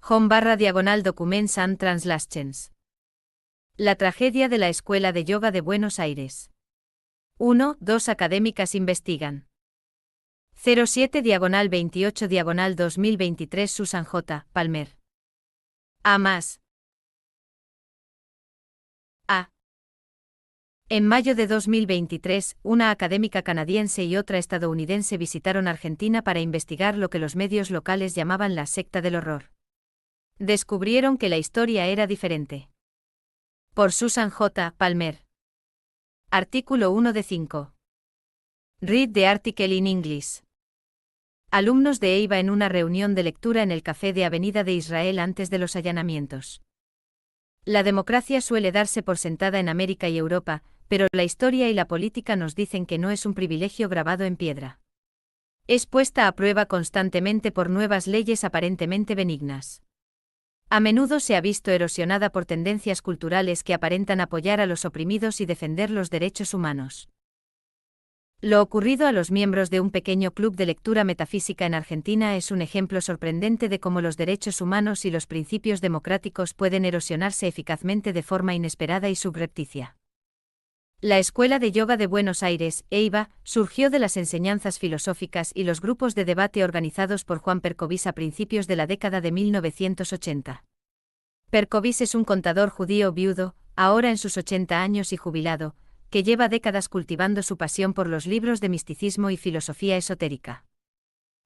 home/Documents and Translations. La tragedia de la Escuela de Yoga de Buenos Aires. 1. Dos académicas investigan. 07/28/2023 Susan J. Palmer. A+. A. En mayo de 2023, una académica canadiense y otra estadounidense visitaron Argentina para investigar lo que los medios locales llamaban la secta del horror. Descubrieron que la historia era diferente. Por Susan J. Palmer. Artículo 1 de 5. Read the article in English. Alumnos de EIVA en una reunión de lectura en el café de Avenida de Israel antes de los allanamientos. La democracia suele darse por sentada en América y Europa, pero la historia y la política nos dicen que no es un privilegio grabado en piedra. Es puesta a prueba constantemente por nuevas leyes aparentemente benignas. A menudo se ha visto erosionada por tendencias culturales que aparentan apoyar a los oprimidos y defender los derechos humanos. Lo ocurrido a los miembros de un pequeño club de lectura metafísica en Argentina es un ejemplo sorprendente de cómo los derechos humanos y los principios democráticos pueden erosionarse eficazmente de forma inesperada y subrepticia. La Escuela de Yoga de Buenos Aires, EIVA, surgió de las enseñanzas filosóficas y los grupos de debate organizados por Juan Perković a principios de la década de 1980. Perković es un contador judío viudo, ahora en sus 80 años y jubilado, que lleva décadas cultivando su pasión por los libros de misticismo y filosofía esotérica.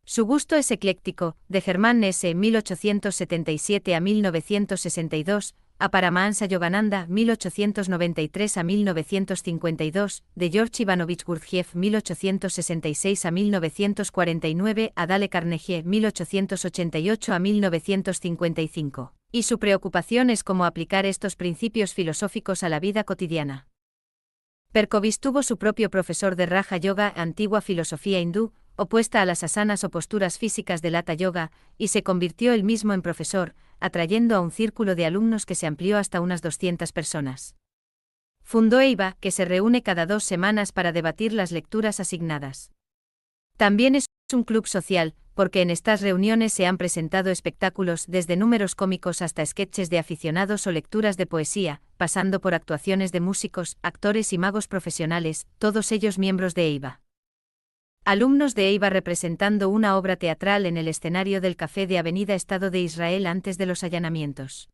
Su gusto es ecléctico, de Germán S. 1877 a 1962, a Paramahansa Yogananda 1893 a 1952, de George Ivanovich Gurdjieff 1866 a 1949, a Dale Carnegie 1888 a 1955, y su preocupación es cómo aplicar estos principios filosóficos a la vida cotidiana. Perković tuvo su propio profesor de Raja Yoga, antigua filosofía hindú, opuesta a las asanas o posturas físicas del Hatha Yoga, y se convirtió él mismo en profesor, atrayendo a un círculo de alumnos que se amplió hasta unas 200 personas. Fundó EIVA, que se reúne cada 2 semanas para debatir las lecturas asignadas. También es un club social, porque en estas reuniones se han presentado espectáculos desde números cómicos hasta sketches de aficionados o lecturas de poesía, pasando por actuaciones de músicos, actores y magos profesionales, todos ellos miembros de EIVA. Alumnos de EIVA representando una obra teatral en el escenario del Café de Avenida Estado de Israel antes de los allanamientos.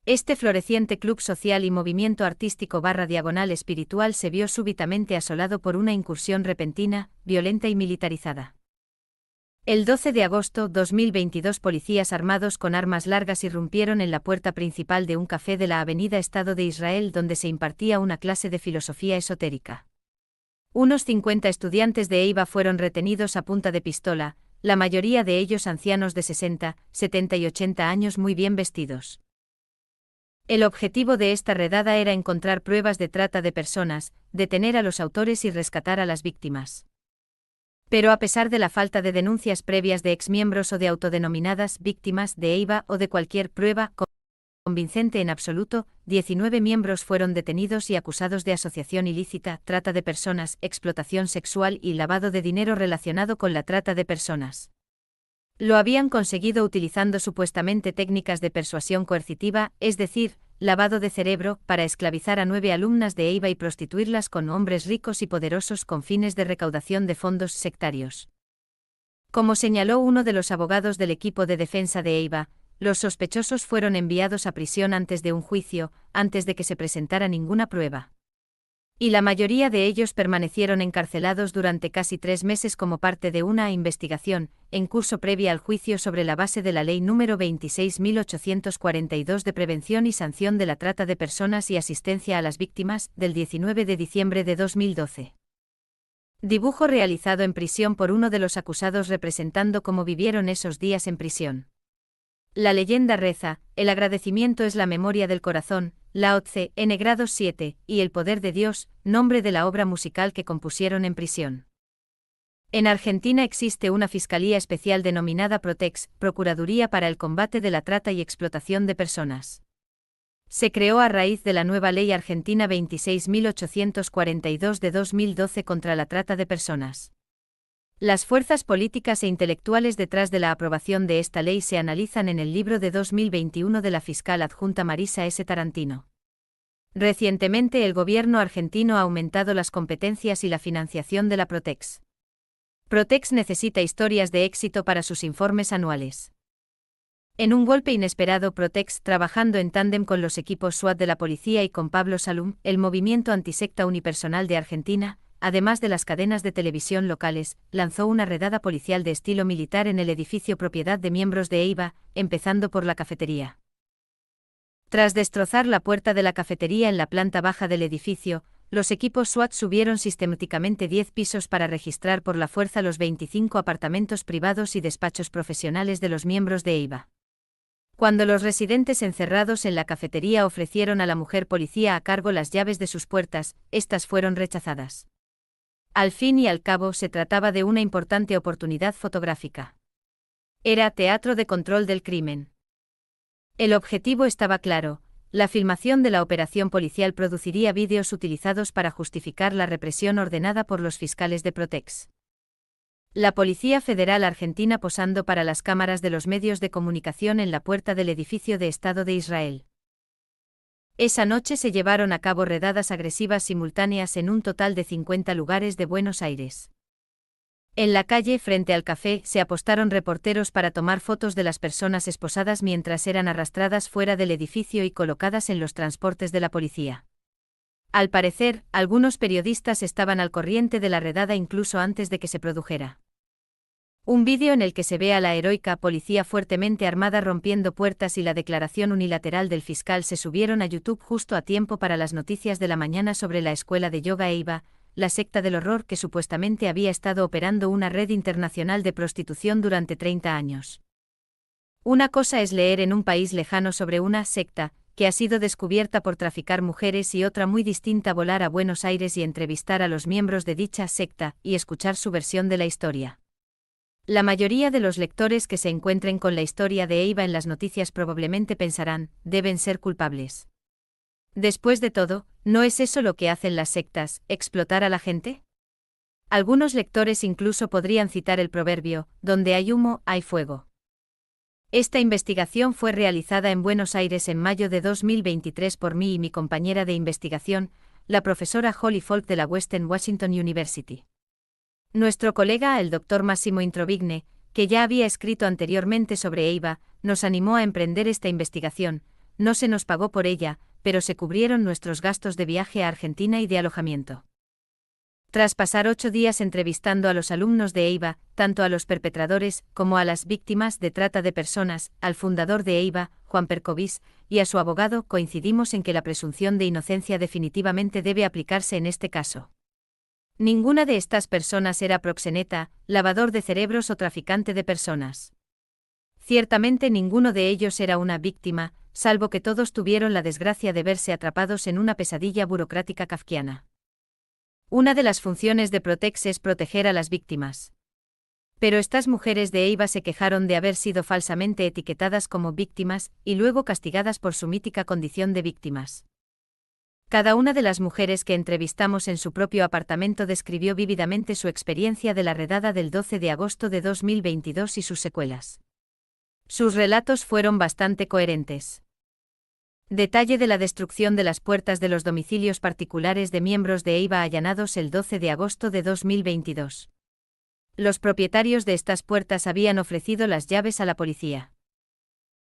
Este floreciente club social y movimiento artístico/espiritual se vio súbitamente asolado por una incursión repentina, violenta y militarizada. El 12 de agosto de 2022 policías armados con armas largas irrumpieron en la puerta principal de un café de la Avenida Estado de Israel donde se impartía una clase de filosofía esotérica. Unos 50 estudiantes de EIVA fueron retenidos a punta de pistola, la mayoría de ellos ancianos de 60, 70 y 80 años muy bien vestidos. El objetivo de esta redada era encontrar pruebas de trata de personas, detener a los autores y rescatar a las víctimas. Pero a pesar de la falta de denuncias previas de exmiembros o de autodenominadas víctimas de EIVA o de cualquier prueba convincente en absoluto, 19 miembros fueron detenidos y acusados de asociación ilícita, trata de personas, explotación sexual y lavado de dinero relacionado con la trata de personas. Lo habían conseguido utilizando supuestamente técnicas de persuasión coercitiva, es decir, lavado de cerebro, para esclavizar a 9 alumnas de EIVA y prostituirlas con hombres ricos y poderosos con fines de recaudación de fondos sectarios. Como señaló uno de los abogados del equipo de defensa de EIVA, los sospechosos fueron enviados a prisión antes de un juicio, antes de que se presentara ninguna prueba. Y la mayoría de ellos permanecieron encarcelados durante casi 3 meses como parte de una investigación, en curso previa al juicio sobre la base de la Ley número 26.842 de Prevención y Sanción de la Trata de Personas y Asistencia a las Víctimas, del 19 de diciembre de 2012. Dibujo realizado en prisión por uno de los acusados representando cómo vivieron esos días en prisión. La leyenda reza, el agradecimiento es la memoria del corazón, Lao Tse, N. Grados 7, y el poder de Dios, nombre de la obra musical que compusieron en prisión. En Argentina existe una Fiscalía Especial denominada Protex, Procuraduría para el Combate de la Trata y Explotación de Personas. Se creó a raíz de la nueva Ley Argentina 26.842 de 2012 contra la trata de personas. Las fuerzas políticas e intelectuales detrás de la aprobación de esta ley se analizan en el libro de 2021 de la fiscal adjunta Marisa S. Tarantino. Recientemente el gobierno argentino ha aumentado las competencias y la financiación de la Protex. Protex necesita historias de éxito para sus informes anuales. En un golpe inesperado, Protex, trabajando en tándem con los equipos SWAT de la policía y con Pablo Salum, el movimiento antisecta unipersonal de Argentina, además de las cadenas de televisión locales, lanzó una redada policial de estilo militar en el edificio propiedad de miembros de EIVA, empezando por la cafetería. Tras destrozar la puerta de la cafetería en la planta baja del edificio, los equipos SWAT subieron sistemáticamente 10 pisos para registrar por la fuerza los 25 apartamentos privados y despachos profesionales de los miembros de EIVA. Cuando los residentes encerrados en la cafetería ofrecieron a la mujer policía a cargo las llaves de sus puertas, estas fueron rechazadas. Al fin y al cabo se trataba de una importante oportunidad fotográfica. Era teatro de control del crimen. El objetivo estaba claro: la filmación de la operación policial produciría vídeos utilizados para justificar la represión ordenada por los fiscales de Protex. La Policía Federal Argentina posando para las cámaras de los medios de comunicación en la puerta del edificio de Estado de Israel. Esa noche se llevaron a cabo redadas agresivas simultáneas en un total de 50 lugares de Buenos Aires. En la calle, frente al café, se apostaron reporteros para tomar fotos de las personas esposadas mientras eran arrastradas fuera del edificio y colocadas en los transportes de la policía. Al parecer, algunos periodistas estaban al corriente de la redada incluso antes de que se produjera. Un vídeo en el que se ve a la heroica policía fuertemente armada rompiendo puertas y la declaración unilateral del fiscal se subieron a YouTube justo a tiempo para las noticias de la mañana sobre la escuela de yoga EIVA, la secta del horror que supuestamente había estado operando una red internacional de prostitución durante 30 años. Una cosa es leer en un país lejano sobre una secta que ha sido descubierta por traficar mujeres y otra muy distinta volar a Buenos Aires y entrevistar a los miembros de dicha secta y escuchar su versión de la historia. La mayoría de los lectores que se encuentren con la historia de EIVA en las noticias probablemente pensarán: deben ser culpables. Después de todo, ¿no es eso lo que hacen las sectas, explotar a la gente? Algunos lectores incluso podrían citar el proverbio: donde hay humo, hay fuego. Esta investigación fue realizada en Buenos Aires en mayo de 2023 por mí y mi compañera de investigación, la profesora Holly Falk de la Western Washington University. Nuestro colega, el Dr. Massimo Introvigne, que ya había escrito anteriormente sobre EIVA, nos animó a emprender esta investigación. No se nos pagó por ella, pero se cubrieron nuestros gastos de viaje a Argentina y de alojamiento. Tras pasar 8 días entrevistando a los alumnos de EIVA, tanto a los perpetradores como a las víctimas de trata de personas, al fundador de EIVA, Juan Percovis, y a su abogado, coincidimos en que la presunción de inocencia definitivamente debe aplicarse en este caso. Ninguna de estas personas era proxeneta, lavador de cerebros o traficante de personas. Ciertamente ninguno de ellos era una víctima, salvo que todos tuvieron la desgracia de verse atrapados en una pesadilla burocrática kafkiana. Una de las funciones de Protex es proteger a las víctimas. Pero estas mujeres de EIVA se quejaron de haber sido falsamente etiquetadas como víctimas y luego castigadas por su mítica condición de víctimas. Cada una de las mujeres que entrevistamos en su propio apartamento describió vívidamente su experiencia de la redada del 12 de agosto de 2022 y sus secuelas. Sus relatos fueron bastante coherentes. Detalle de la destrucción de las puertas de los domicilios particulares de miembros de EIVA allanados el 12 de agosto de 2022. Los propietarios de estas puertas habían ofrecido las llaves a la policía.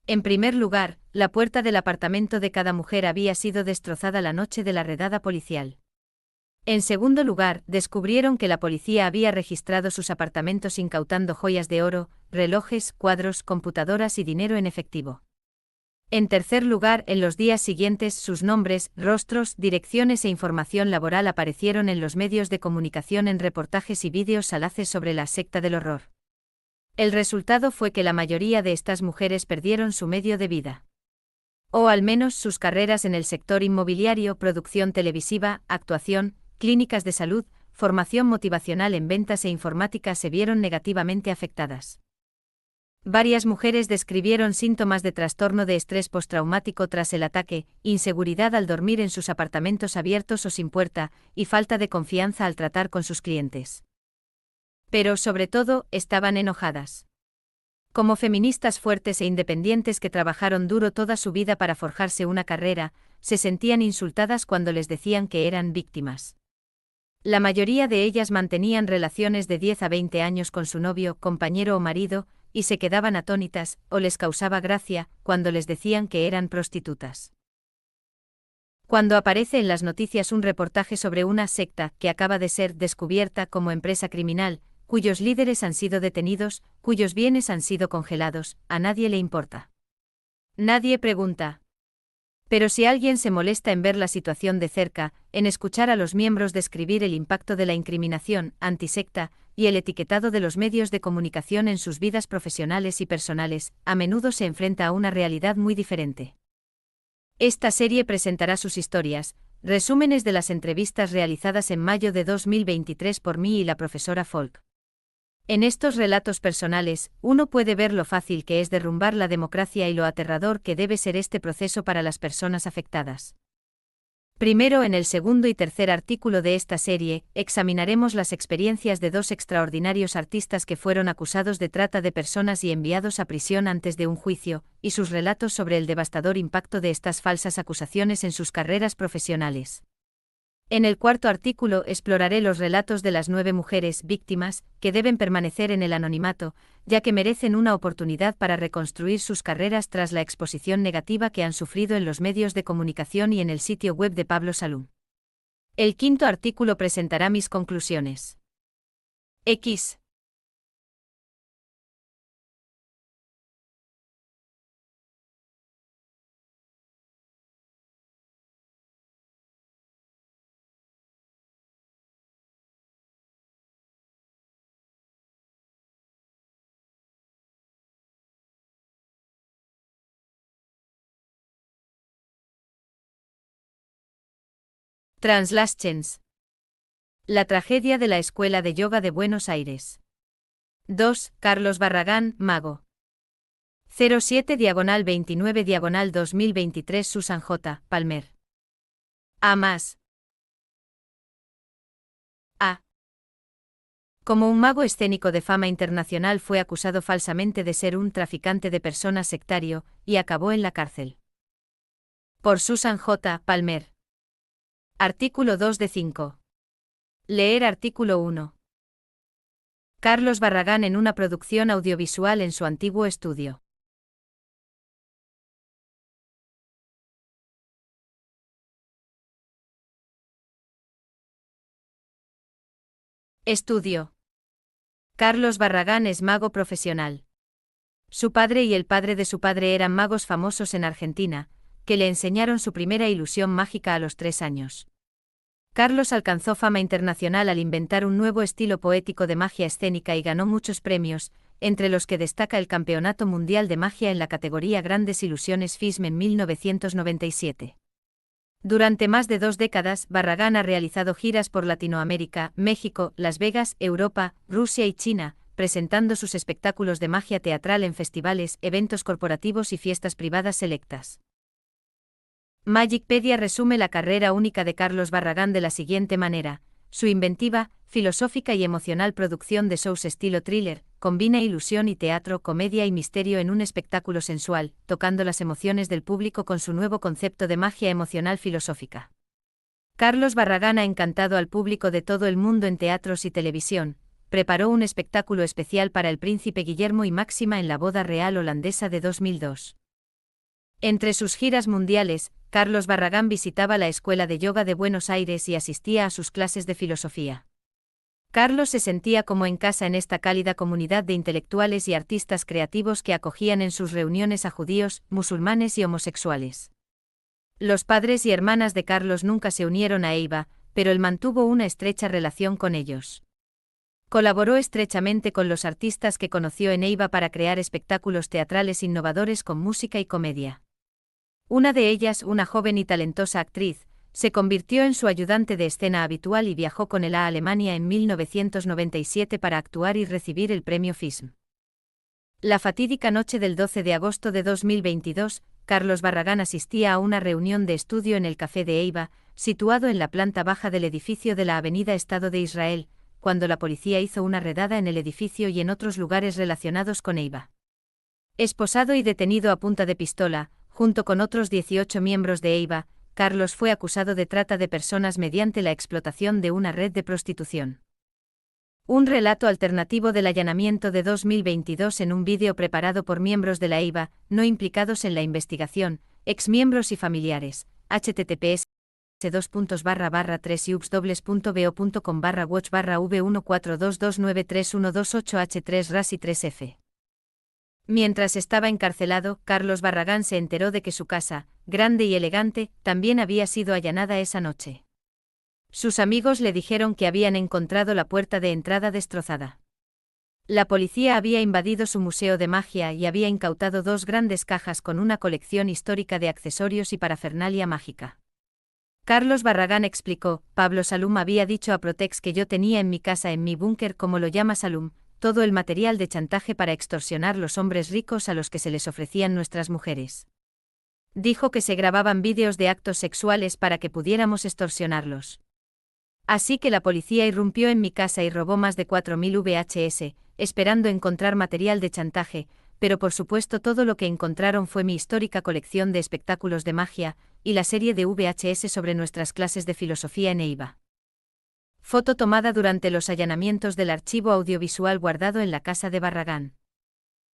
En primer lugar, la puerta del apartamento de cada mujer había sido destrozada la noche de la redada policial. En segundo lugar, descubrieron que la policía había registrado sus apartamentos incautando joyas de oro, relojes, cuadros, computadoras y dinero en efectivo. En tercer lugar, en los días siguientes sus nombres, rostros, direcciones e información laboral aparecieron en los medios de comunicación en reportajes y vídeos salaces sobre la secta del horror. El resultado fue que la mayoría de estas mujeres perdieron su medio de vida. O al menos sus carreras en el sector inmobiliario, producción televisiva, actuación, clínicas de salud, formación motivacional en ventas e informática se vieron negativamente afectadas. Varias mujeres describieron síntomas de trastorno de estrés postraumático tras el ataque, inseguridad al dormir en sus apartamentos abiertos o sin puerta, y falta de confianza al tratar con sus clientes. Pero, sobre todo, estaban enojadas. Como feministas fuertes e independientes que trabajaron duro toda su vida para forjarse una carrera, se sentían insultadas cuando les decían que eran víctimas. La mayoría de ellas mantenían relaciones de 10 a 20 años con su novio, compañero o marido, y se quedaban atónitas, o les causaba gracia, cuando les decían que eran prostitutas. Cuando aparece en las noticias un reportaje sobre una secta que acaba de ser descubierta como empresa criminal, cuyos líderes han sido detenidos, cuyos bienes han sido congelados, a nadie le importa. Nadie pregunta. Pero si alguien se molesta en ver la situación de cerca, en escuchar a los miembros describir el impacto de la incriminación antisecta y el etiquetado de los medios de comunicación en sus vidas profesionales y personales, a menudo se enfrenta a una realidad muy diferente. Esta serie presentará sus historias, resúmenes de las entrevistas realizadas en mayo de 2023 por mí y la profesora Folk. En estos relatos personales, uno puede ver lo fácil que es derrumbar la democracia y lo aterrador que debe ser este proceso para las personas afectadas. Primero, en el segundo y tercer artículo de esta serie, examinaremos las experiencias de dos extraordinarios artistas que fueron acusados de trata de personas y enviados a prisión antes de un juicio, y sus relatos sobre el devastador impacto de estas falsas acusaciones en sus carreras profesionales. En el cuarto artículo exploraré los relatos de las 9 mujeres víctimas, que deben permanecer en el anonimato, ya que merecen una oportunidad para reconstruir sus carreras tras la exposición negativa que han sufrido en los medios de comunicación y en el sitio web de Pablo Salum. El quinto artículo presentará mis conclusiones. X. Translations. La tragedia de la Escuela de Yoga de Buenos Aires. 2. Carlos Barragán, mago. 07/29/2023 Susan J. Palmer. A+. A. Como un mago escénico de fama internacional fue acusado falsamente de ser un traficante de personas sectario, y acabó en la cárcel. Por Susan J. Palmer. Artículo 2 de 5. Leer artículo 1. Carlos Barragán en una producción audiovisual en su antiguo estudio. Estudio. Carlos Barragán es mago profesional. Su padre y el padre de su padre eran magos famosos en Argentina, que le enseñaron su primera ilusión mágica a los 3 años. Carlos alcanzó fama internacional al inventar un nuevo estilo poético de magia escénica y ganó muchos premios, entre los que destaca el Campeonato Mundial de Magia en la categoría Grandes Ilusiones FISM en 1997. Durante más de 2 décadas, Barragán ha realizado giras por Latinoamérica, México, Las Vegas, Europa, Rusia y China, presentando sus espectáculos de magia teatral en festivales, eventos corporativos y fiestas privadas selectas. Magicpedia resume la carrera única de Carlos Barragán de la siguiente manera: su inventiva, filosófica y emocional producción de shows estilo thriller, combina ilusión y teatro, comedia y misterio en un espectáculo sensual, tocando las emociones del público con su nuevo concepto de magia emocional filosófica. Carlos Barragán ha encantado al público de todo el mundo en teatros y televisión. Preparó un espectáculo especial para el príncipe Guillermo y Máxima en la boda real holandesa de 2002. Entre sus giras mundiales, Carlos Barragán visitaba la Escuela de Yoga de Buenos Aires y asistía a sus clases de filosofía. Carlos se sentía como en casa en esta cálida comunidad de intelectuales y artistas creativos que acogían en sus reuniones a judíos, musulmanes y homosexuales. Los padres y hermanas de Carlos nunca se unieron a EIVA, pero él mantuvo una estrecha relación con ellos. Colaboró estrechamente con los artistas que conoció en EIVA para crear espectáculos teatrales innovadores con música y comedia. Una de ellas, una joven y talentosa actriz, se convirtió en su ayudante de escena habitual y viajó con él a Alemania en 1997 para actuar y recibir el premio FISM. La fatídica noche del 12 de agosto de 2022, Carlos Barragán asistía a una reunión de estudio en el Café de EIVA, situado en la planta baja del edificio de la Avenida Estado de Israel, cuando la policía hizo una redada en el edificio y en otros lugares relacionados con EIBA. Esposado y detenido a punta de pistola, junto con otros 18 miembros de EIBA, Carlos fue acusado de trata de personas mediante la explotación de una red de prostitución. Un relato alternativo del allanamiento de 2022 en un vídeo preparado por miembros de la EIBA, no implicados en la investigación, exmiembros y familiares, https://3ubs.bo.com/watch/v142293128h3 ras y 3f. Mientras estaba encarcelado, Carlos Barragán se enteró de que su casa, grande y elegante, también había sido allanada esa noche. Sus amigos le dijeron que habían encontrado la puerta de entrada destrozada. La policía había invadido su museo de magia y había incautado 2 grandes cajas con una colección histórica de accesorios y parafernalia mágica. Carlos Barragán explicó: Pablo Salum había dicho a Protex que yo tenía en mi casa, en mi búnker, como lo llama Salum, todo el material de chantaje para extorsionar los hombres ricos a los que se les ofrecían nuestras mujeres. Dijo que se grababan vídeos de actos sexuales para que pudiéramos extorsionarlos. Así que la policía irrumpió en mi casa y robó más de 4.000 VHS, esperando encontrar material de chantaje, pero por supuesto todo lo que encontraron fue mi histórica colección de espectáculos de magia, y la serie de VHS sobre nuestras clases de filosofía en EIBA. Foto tomada durante los allanamientos del archivo audiovisual guardado en la casa de Barragán.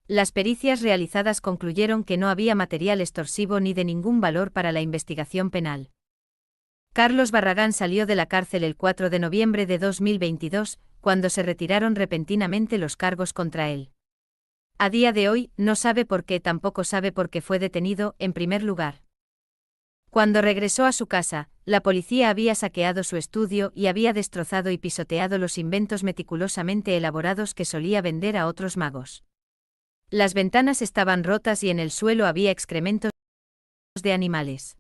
Las pericias realizadas concluyeron que no había material extorsivo ni de ningún valor para la investigación penal. Carlos Barragán salió de la cárcel el 4 de noviembre de 2022, cuando se retiraron repentinamente los cargos contra él. A día de hoy, no sabe por qué, tampoco sabe por qué fue detenido, en primer lugar. Cuando regresó a su casa, la policía había saqueado su estudio y había destrozado y pisoteado los inventos meticulosamente elaborados que solía vender a otros magos. Las ventanas estaban rotas y en el suelo había excrementos de animales.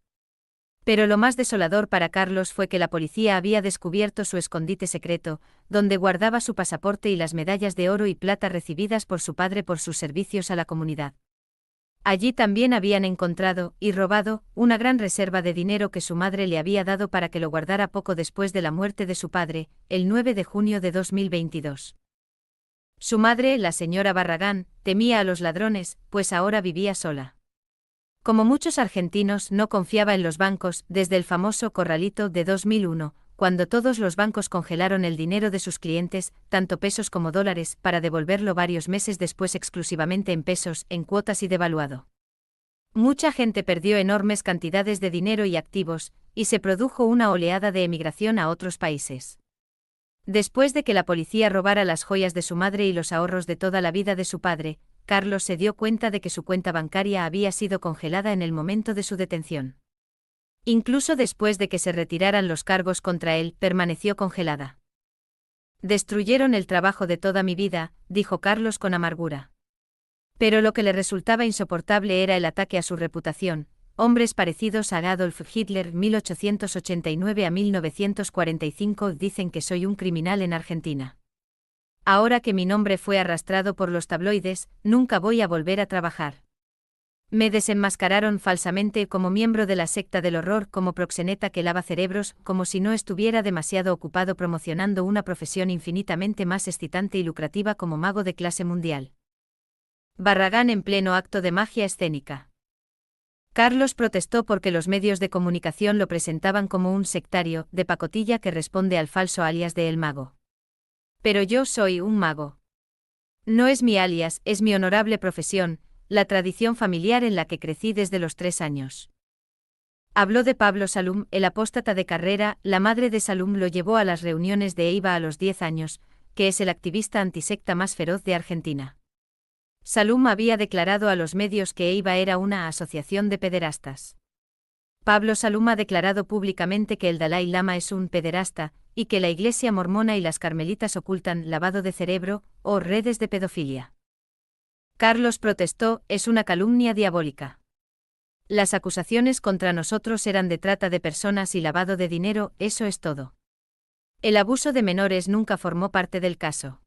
Pero lo más desolador para Carlos fue que la policía había descubierto su escondite secreto, donde guardaba su pasaporte y las medallas de oro y plata recibidas por su padre por sus servicios a la comunidad. Allí también habían encontrado, y robado, una gran reserva de dinero que su madre le había dado para que lo guardara poco después de la muerte de su padre, el 9 de junio de 2022. Su madre, la señora Barragán, temía a los ladrones, pues ahora vivía sola. Como muchos argentinos, no confiaba en los bancos, desde el famoso corralito de 2001, cuando todos los bancos congelaron el dinero de sus clientes, tanto pesos como dólares, para devolverlo varios meses después exclusivamente en pesos, en cuotas y devaluado. Mucha gente perdió enormes cantidades de dinero y activos, y se produjo una oleada de emigración a otros países. Después de que la policía robara las joyas de su madre y los ahorros de toda la vida de su padre, Carlos se dio cuenta de que su cuenta bancaria había sido congelada en el momento de su detención. Incluso después de que se retiraran los cargos contra él, permaneció congelada. Destruyeron el trabajo de toda mi vida, dijo Carlos con amargura. Pero lo que le resultaba insoportable era el ataque a su reputación. Hombres parecidos a Adolf Hitler 1889 a 1945 dicen que soy un criminal en Argentina. Ahora que mi nombre fue arrastrado por los tabloides, nunca voy a volver a trabajar. Me desenmascararon falsamente como miembro de la secta del horror, como proxeneta que lava cerebros, como si no estuviera demasiado ocupado promocionando una profesión infinitamente más excitante y lucrativa como mago de clase mundial. Barragán en pleno acto de magia escénica. Carlos protestó porque los medios de comunicación lo presentaban como un sectario, de pacotilla que responde al falso alias de El Mago. Pero yo soy un mago. No es mi alias, es mi honorable profesión, la tradición familiar en la que crecí desde los 3 años. Habló de Pablo Salum, el apóstata de carrera. La madre de Salum lo llevó a las reuniones de EIBA a los 10 años, que es el activista antisecta más feroz de Argentina. Salum había declarado a los medios que EIBA era una asociación de pederastas. Pablo Salum ha declarado públicamente que el Dalai Lama es un pederasta, y que la Iglesia mormona y las carmelitas ocultan lavado de cerebro o redes de pedofilia. Carlos protestó: es una calumnia diabólica. Las acusaciones contra nosotros eran de trata de personas y lavado de dinero, eso es todo. El abuso de menores nunca formó parte del caso.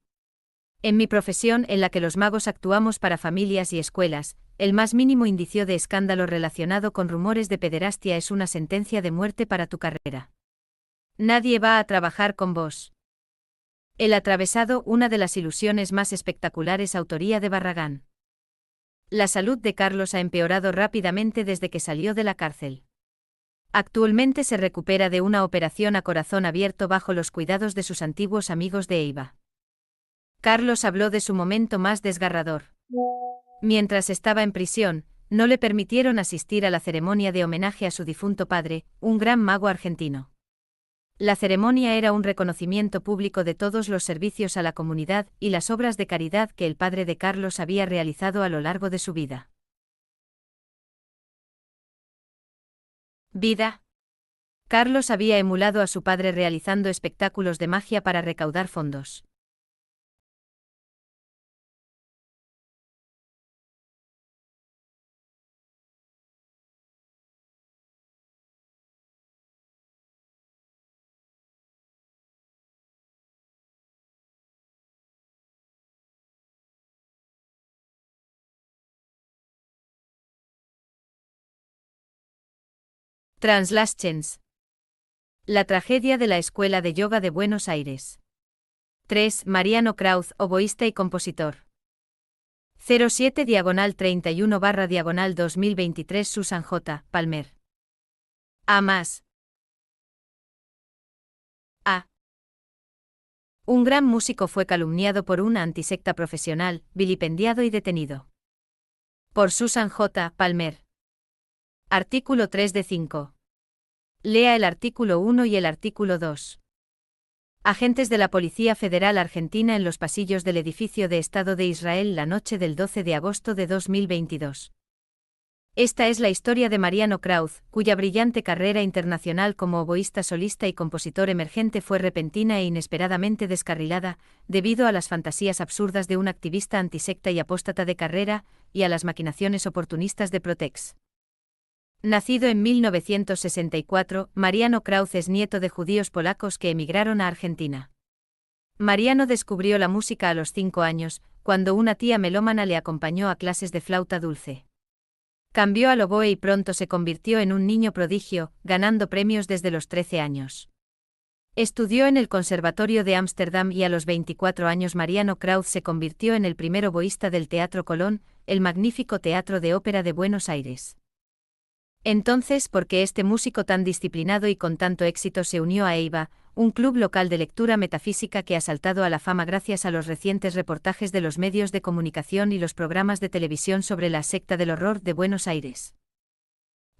En mi profesión, en la que los magos actuamos para familias y escuelas, el más mínimo indicio de escándalo relacionado con rumores de pederastia es una sentencia de muerte para tu carrera. Nadie va a trabajar con vos. El atravesado, una de las ilusiones más espectaculares, autoría de Barragán. La salud de Carlos ha empeorado rápidamente desde que salió de la cárcel. Actualmente se recupera de una operación a corazón abierto bajo los cuidados de sus antiguos amigos de Eiva. Carlos habló de su momento más desgarrador. Mientras estaba en prisión, no le permitieron asistir a la ceremonia de homenaje a su difunto padre, un gran mago argentino. La ceremonia era un reconocimiento público de todos los servicios a la comunidad y las obras de caridad que el padre de Carlos había realizado a lo largo de su vida. Vida. Carlos había emulado a su padre realizando espectáculos de magia para recaudar fondos. Translations. La tragedia de la Escuela de Yoga de Buenos Aires. 3. Mariano Krauz, oboísta y compositor. 07/31/2023 Susan J. Palmer. A más. A. Un gran músico fue calumniado por una antisecta profesional, vilipendiado y detenido. Por Susan J. Palmer. Artículo 3 de 5. Lea el artículo 1 y el artículo 2. Agentes de la Policía Federal Argentina en los pasillos del edificio de Estado de Israel la noche del 12 de agosto de 2022. Esta es la historia de Mariano Krauz, cuya brillante carrera internacional como oboísta solista y compositor emergente fue repentina e inesperadamente descarrilada, debido a las fantasías absurdas de un activista antisecta y apóstata de carrera, y a las maquinaciones oportunistas de Protex. Nacido en 1964, Mariano Krauz es nieto de judíos polacos que emigraron a Argentina. Mariano descubrió la música a los 5 años, cuando una tía melómana le acompañó a clases de flauta dulce. Cambió al oboe y pronto se convirtió en un niño prodigio, ganando premios desde los 13 años. Estudió en el Conservatorio de Ámsterdam y a los 24 años Mariano Krauz se convirtió en el primer oboísta del Teatro Colón, el magnífico teatro de ópera de Buenos Aires. Entonces, ¿por qué este músico tan disciplinado y con tanto éxito se unió a Eiva, un club local de lectura metafísica que ha saltado a la fama gracias a los recientes reportajes de los medios de comunicación y los programas de televisión sobre la secta del horror de Buenos Aires?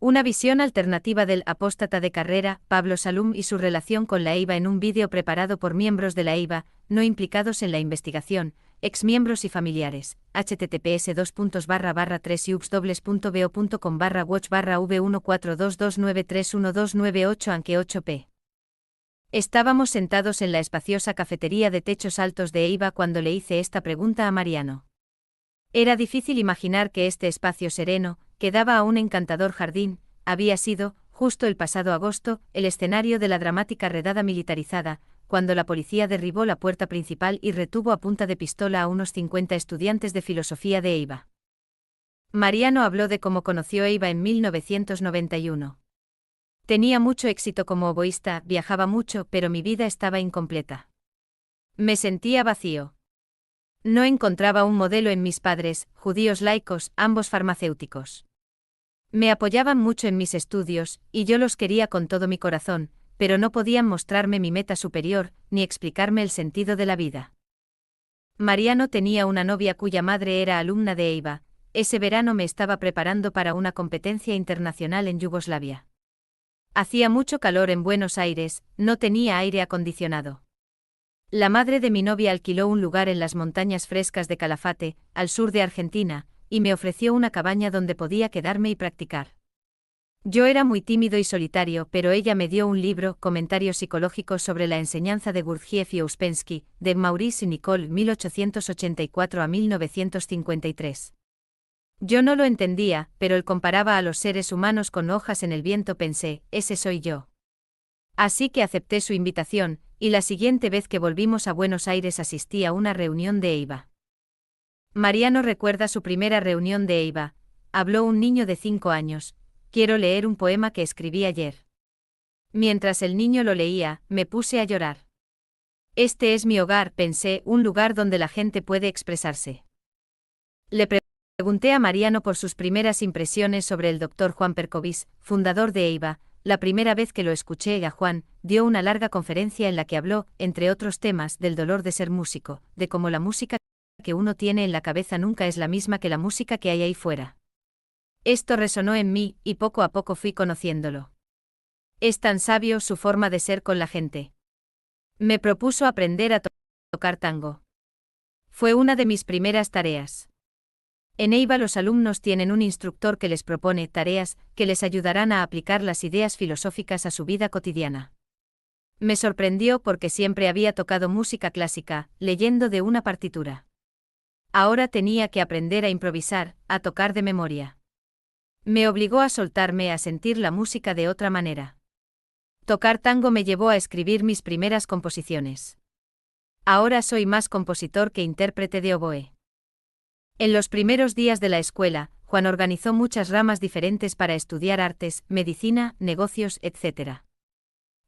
Una visión alternativa del apóstata de carrera, Pablo Salum, y su relación con la Eiva en un vídeo preparado por miembros de la Eiva, no implicados en la investigación, exmiembros y familiares. https://3ubs.bo.com/watch/v14229312998 aunque 8p. Estábamos sentados en la espaciosa cafetería de techos altos de Eiva cuando le hice esta pregunta a Mariano. Era difícil imaginar que este espacio sereno, que daba a un encantador jardín, había sido, justo el pasado agosto, el escenario de la dramática redada militarizada, cuando la policía derribó la puerta principal y retuvo a punta de pistola a unos 50 estudiantes de filosofía de Eiva. Mariano habló de cómo conoció Eiva en 1991. Tenía mucho éxito como oboísta, viajaba mucho, pero mi vida estaba incompleta. Me sentía vacío. No encontraba un modelo en mis padres, judíos laicos, ambos farmacéuticos. Me apoyaban mucho en mis estudios, y yo los quería con todo mi corazón, pero no podían mostrarme mi meta superior, ni explicarme el sentido de la vida. Mariano tenía una novia cuya madre era alumna de Eiva. Ese verano me estaba preparando para una competencia internacional en Yugoslavia. Hacía mucho calor en Buenos Aires, no tenía aire acondicionado. La madre de mi novia alquiló un lugar en las montañas frescas de Calafate, al sur de Argentina, y me ofreció una cabaña donde podía quedarme y practicar. Yo era muy tímido y solitario, pero ella me dio un libro, Comentarios psicológicos sobre la enseñanza de Gurdjieff y Ouspensky, de Maurice y Nicole, 1884 a 1953. Yo no lo entendía, pero él comparaba a los seres humanos con hojas en el viento. Pensé, ese soy yo. Así que acepté su invitación, y la siguiente vez que volvimos a Buenos Aires asistí a una reunión de Eiva. Mariano recuerda su primera reunión de Eiva. Habló un niño de 5 años. Quiero leer un poema que escribí ayer. Mientras el niño lo leía, me puse a llorar. Este es mi hogar, pensé, un lugar donde la gente puede expresarse. Le pregunté a Mariano por sus primeras impresiones sobre el Dr. Juan Percovis, fundador de EIVA. La primera vez que lo escuché a Juan, dio una larga conferencia en la que habló, entre otros temas, del dolor de ser músico, de cómo la música que uno tiene en la cabeza nunca es la misma que la música que hay ahí fuera. Esto resonó en mí, y poco a poco fui conociéndolo. Es tan sabio su forma de ser con la gente. Me propuso aprender a tocar tango. Fue una de mis primeras tareas. En EIVA los alumnos tienen un instructor que les propone tareas que les ayudarán a aplicar las ideas filosóficas a su vida cotidiana. Me sorprendió porque siempre había tocado música clásica, leyendo de una partitura. Ahora tenía que aprender a improvisar, a tocar de memoria. Me obligó a soltarme a sentir la música de otra manera. Tocar tango me llevó a escribir mis primeras composiciones. Ahora soy más compositor que intérprete de oboe. En los primeros días de la escuela, Juan organizó muchas ramas diferentes para estudiar artes, medicina, negocios, etc.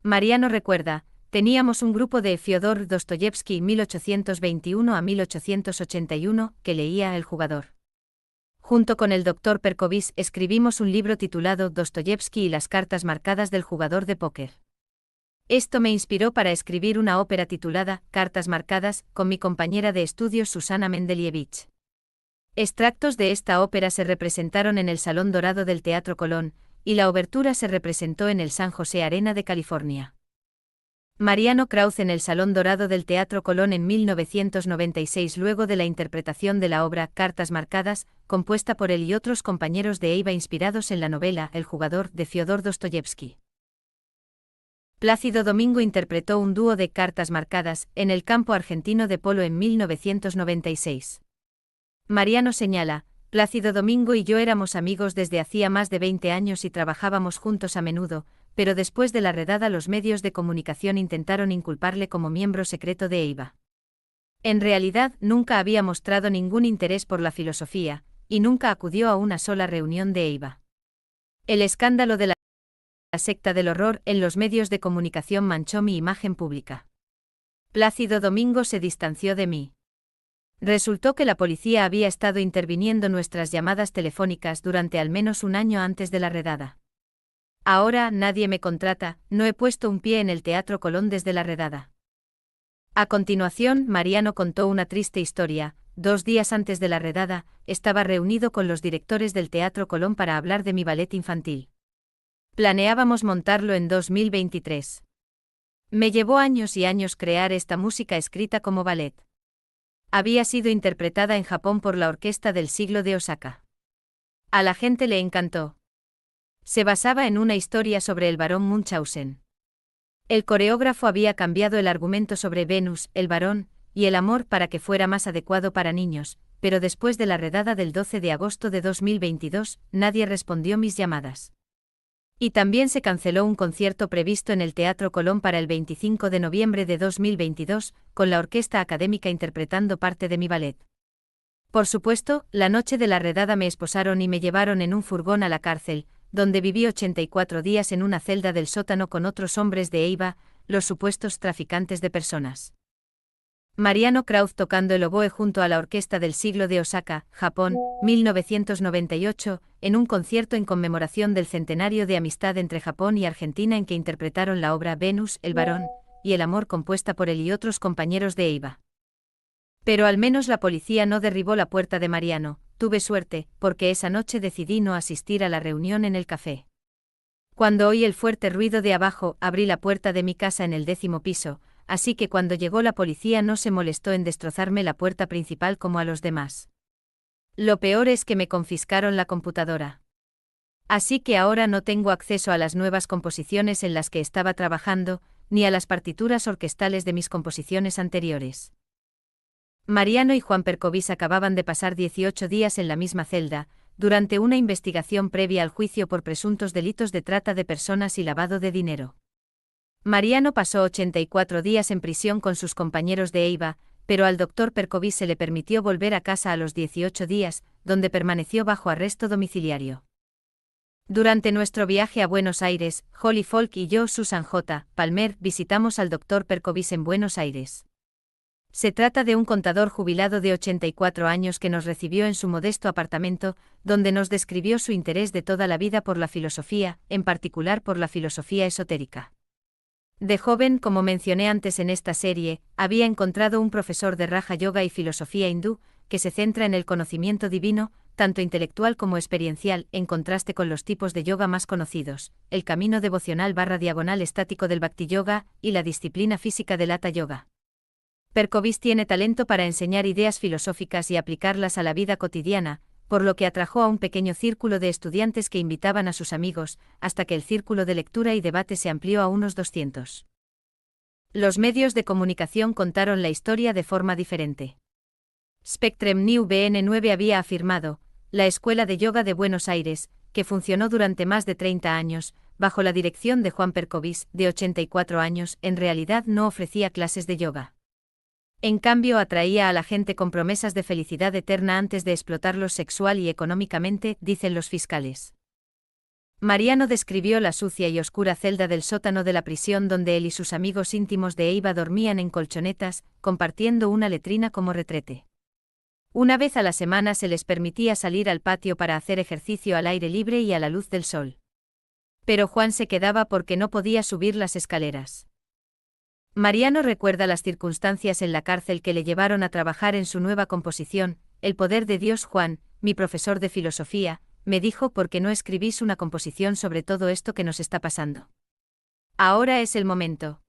Mariano recuerda, teníamos un grupo de Fyodor Dostoyevsky 1821 a 1881 que leía El jugador. Junto con el Dr. Percovis escribimos un libro titulado Dostoyevsky y las cartas marcadas del jugador de póker. Esto me inspiró para escribir una ópera titulada Cartas marcadas, con mi compañera de estudios Susana Mendelievich. Extractos de esta ópera se representaron en el Salón Dorado del Teatro Colón, y la obertura se representó en el San José Arena de California. Mariano Krauz en el Salón Dorado del Teatro Colón en 1996 luego de la interpretación de la obra Cartas marcadas, compuesta por él y otros compañeros de EIVA inspirados en la novela El jugador de Fyodor Dostoyevsky. Plácido Domingo interpretó un dúo de Cartas marcadas en el campo argentino de polo en 1996. Mariano señala, Plácido Domingo y yo éramos amigos desde hacía más de 20 años y trabajábamos juntos a menudo, pero después de la redada los medios de comunicación intentaron inculparle como miembro secreto de EIVA. En realidad nunca había mostrado ningún interés por la filosofía, y nunca acudió a una sola reunión de EIVA. El escándalo de la secta del horror en los medios de comunicación manchó mi imagen pública. Plácido Domingo se distanció de mí. Resultó que la policía había estado interviniendo nuestras llamadas telefónicas durante al menos un año antes de la redada. Ahora nadie me contrata, no he puesto un pie en el Teatro Colón desde la redada. A continuación, Mariano contó una triste historia. 2 días antes de la redada, estaba reunido con los directores del Teatro Colón para hablar de mi ballet infantil. Planeábamos montarlo en 2023. Me llevó años y años crear esta música escrita como ballet. Había sido interpretada en Japón por la Orquesta del Siglo de Osaka. A la gente le encantó. Se basaba en una historia sobre el barón Munchausen. El coreógrafo había cambiado el argumento sobre Venus, el varón, y el amor para que fuera más adecuado para niños, pero después de la redada del 12 de agosto de 2022, nadie respondió mis llamadas. Y también se canceló un concierto previsto en el Teatro Colón para el 25 de noviembre de 2022, con la Orquesta Académica interpretando parte de mi ballet. Por supuesto, la noche de la redada me esposaron y me llevaron en un furgón a la cárcel, donde viví 84 días en una celda del sótano con otros hombres de EIVA, los supuestos traficantes de personas. Mariano Krauz tocando el oboe junto a la Orquesta del Siglo de Osaka, Japón, 1998, en un concierto en conmemoración del centenario de amistad entre Japón y Argentina en que interpretaron la obra Venus, el varón, y el amor compuesta por él y otros compañeros de EIVA. Pero al menos la policía no derribó la puerta de Mariano, tuve suerte, porque esa noche decidí no asistir a la reunión en el café. Cuando oí el fuerte ruido de abajo, abrí la puerta de mi casa en el 10º piso, así que cuando llegó la policía no se molestó en destrozarme la puerta principal como a los demás. Lo peor es que me confiscaron la computadora. Así que ahora no tengo acceso a las nuevas composiciones en las que estaba trabajando, ni a las partituras orquestales de mis composiciones anteriores. Mariano y Juan Percovis acababan de pasar 18 días en la misma celda, durante una investigación previa al juicio por presuntos delitos de trata de personas y lavado de dinero. Mariano pasó 84 días en prisión con sus compañeros de EIVA, pero al Dr. Percovis se le permitió volver a casa a los 18 días, donde permaneció bajo arresto domiciliario. Durante nuestro viaje a Buenos Aires, Holly Folk y yo, Susan J. Palmer, visitamos al Dr. Perkovic en Buenos Aires. Se trata de un contador jubilado de 84 años que nos recibió en su modesto apartamento, donde nos describió su interés de toda la vida por la filosofía, en particular por la filosofía esotérica. De joven, como mencioné antes en esta serie, había encontrado un profesor de Raja Yoga y filosofía hindú, que se centra en el conocimiento divino, tanto intelectual como experiencial, en contraste con los tipos de yoga más conocidos, el camino devocional / estático del Bhakti Yoga y la disciplina física del Hatha Yoga. Perkovic tiene talento para enseñar ideas filosóficas y aplicarlas a la vida cotidiana, por lo que atrajo a un pequeño círculo de estudiantes que invitaban a sus amigos, hasta que el círculo de lectura y debate se amplió a unos 200. Los medios de comunicación contaron la historia de forma diferente. Spectrum New BN9 había afirmado, la Escuela de Yoga de Buenos Aires, que funcionó durante más de 30 años, bajo la dirección de Juan Perkovic, de 84 años, en realidad no ofrecía clases de yoga. En cambio, atraía a la gente con promesas de felicidad eterna antes de explotarlos sexual y económicamente, dicen los fiscales. Mariano describió la sucia y oscura celda del sótano de la prisión donde él y sus amigos íntimos de Eiva dormían en colchonetas, compartiendo una letrina como retrete. Una vez a la semana se les permitía salir al patio para hacer ejercicio al aire libre y a la luz del sol. Pero Juan se quedaba porque no podía subir las escaleras. Mariano recuerda las circunstancias en la cárcel que le llevaron a trabajar en su nueva composición, El poder de Dios. Juan, mi profesor de filosofía, me dijo: ¿por qué no escribís una composición sobre todo esto que nos está pasando? Ahora es el momento.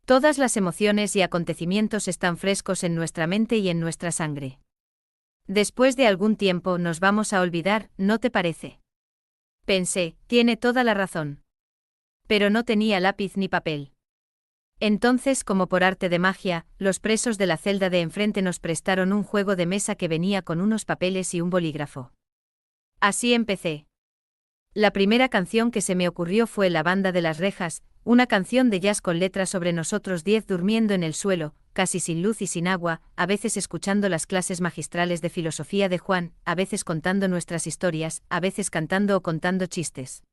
Todas las emociones y acontecimientos están frescos en nuestra mente y en nuestra sangre. Después de algún tiempo nos vamos a olvidar, ¿no te parece? Pensé, tiene toda la razón. Pero no tenía lápiz ni papel. Entonces, como por arte de magia, los presos de la celda de enfrente nos prestaron un juego de mesa que venía con unos papeles y un bolígrafo. Así empecé. La primera canción que se me ocurrió fue La banda de las rejas, una canción de jazz con letras sobre nosotros 10 durmiendo en el suelo, casi sin luz y sin agua, a veces escuchando las clases magistrales de filosofía de Juan, a veces contando nuestras historias, a veces cantando o contando chistes.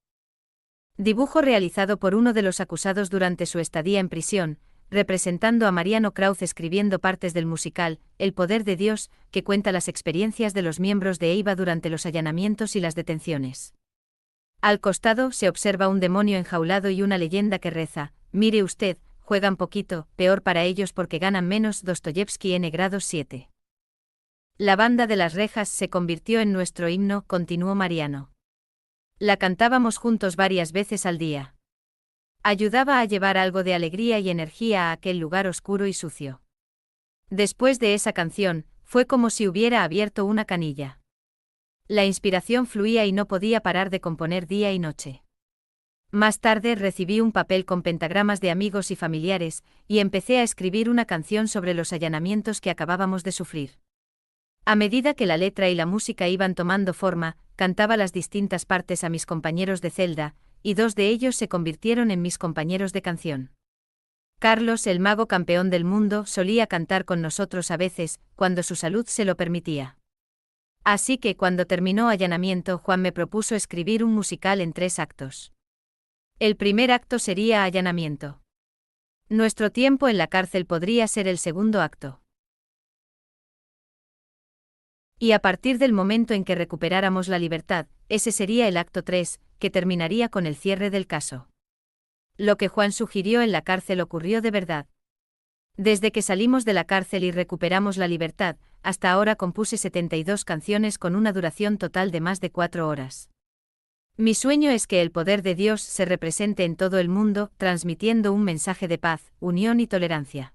Dibujo realizado por uno de los acusados durante su estadía en prisión, representando a Mariano Krauz escribiendo partes del musical, El poder de Dios, que cuenta las experiencias de los miembros de Eiva durante los allanamientos y las detenciones. Al costado se observa un demonio enjaulado y una leyenda que reza, mire usted, juegan poquito, peor para ellos porque ganan menos. Dostoyevsky N. Grados 7. La banda de las rejas se convirtió en nuestro himno, continuó Mariano. La cantábamos juntos varias veces al día. Ayudaba a llevar algo de alegría y energía a aquel lugar oscuro y sucio. Después de esa canción, fue como si hubiera abierto una canilla. La inspiración fluía y no podía parar de componer día y noche. Más tarde recibí un papel con pentagramas de amigos y familiares, y empecé a escribir una canción sobre los allanamientos que acabábamos de sufrir. A medida que la letra y la música iban tomando forma, cantaba las distintas partes a mis compañeros de celda, y 2 de ellos se convirtieron en mis compañeros de canción. Carlos, el mago campeón del mundo, solía cantar con nosotros a veces, cuando su salud se lo permitía. Así que cuando terminó Allanamiento, Juan me propuso escribir un musical en 3 actos. El primer acto sería Allanamiento. Nuestro tiempo en la cárcel podría ser el segundo acto. Y a partir del momento en que recuperáramos la libertad, ese sería el acto 3, que terminaría con el cierre del caso. Lo que Juan sugirió en la cárcel ocurrió de verdad. Desde que salimos de la cárcel y recuperamos la libertad, hasta ahora compuse 72 canciones con una duración total de más de 4 horas. Mi sueño es que el poder de Dios se represente en todo el mundo, transmitiendo un mensaje de paz, unión y tolerancia.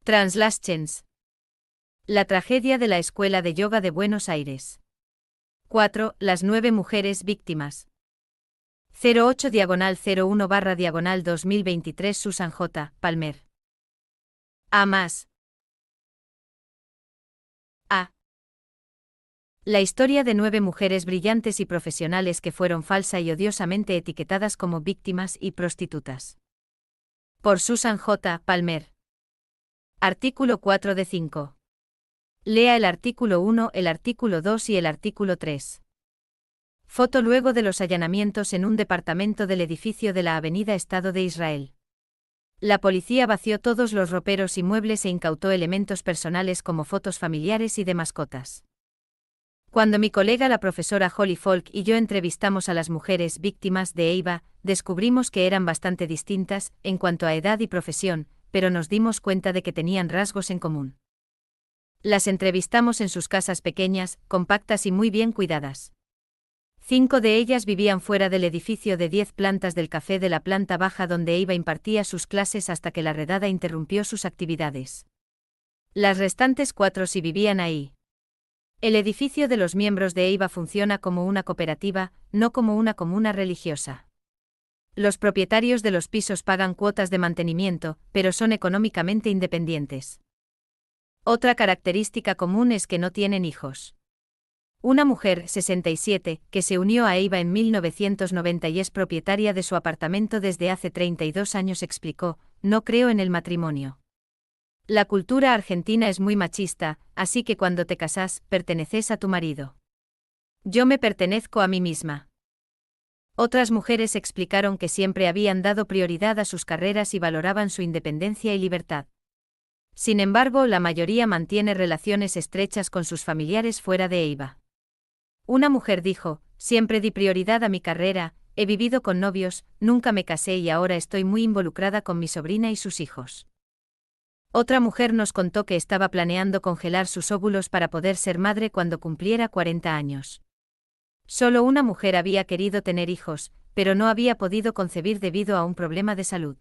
Translations. La tragedia de la Escuela de Yoga de Buenos Aires. 4. Las 9 mujeres víctimas. 08/01/2023 Susan J. Palmer. A más. A. La historia de 9 mujeres brillantes y profesionales que fueron falsa y odiosamente etiquetadas como víctimas y prostitutas. Por Susan J. Palmer. Artículo 4 de 5. Lea el artículo 1, el artículo 2 y el artículo 3. Foto luego de los allanamientos en un departamento del edificio de la Avenida Estado de Israel. La policía vació todos los roperos y muebles e incautó elementos personales como fotos familiares y de mascotas. Cuando mi colega la profesora Holly Falk y yo entrevistamos a las mujeres víctimas de Eiva, descubrimos que eran bastante distintas en cuanto a edad y profesión, pero nos dimos cuenta de que tenían rasgos en común. Las entrevistamos en sus casas pequeñas, compactas y muy bien cuidadas. 5 de ellas vivían fuera del edificio de 10 plantas del café de la planta baja donde Eiva impartía sus clases hasta que la redada interrumpió sus actividades. Las restantes 4 sí vivían ahí. El edificio de los miembros de Eiva funciona como una cooperativa, no como una comuna religiosa. Los propietarios de los pisos pagan cuotas de mantenimiento, pero son económicamente independientes. Otra característica común es que no tienen hijos. Una mujer, 67, que se unió a Eiva en 1990 y es propietaria de su apartamento desde hace 32 años explicó: "No creo en el matrimonio. La cultura argentina es muy machista, así que cuando te casás, perteneces a tu marido. Yo me pertenezco a mí misma". Otras mujeres explicaron que siempre habían dado prioridad a sus carreras y valoraban su independencia y libertad. Sin embargo, la mayoría mantiene relaciones estrechas con sus familiares fuera de Eiva. Una mujer dijo: "Siempre di prioridad a mi carrera, he vivido con novios, nunca me casé y ahora estoy muy involucrada con mi sobrina y sus hijos". Otra mujer nos contó que estaba planeando congelar sus óvulos para poder ser madre cuando cumpliera 40 años. Solo una mujer había querido tener hijos, pero no había podido concebir debido a un problema de salud.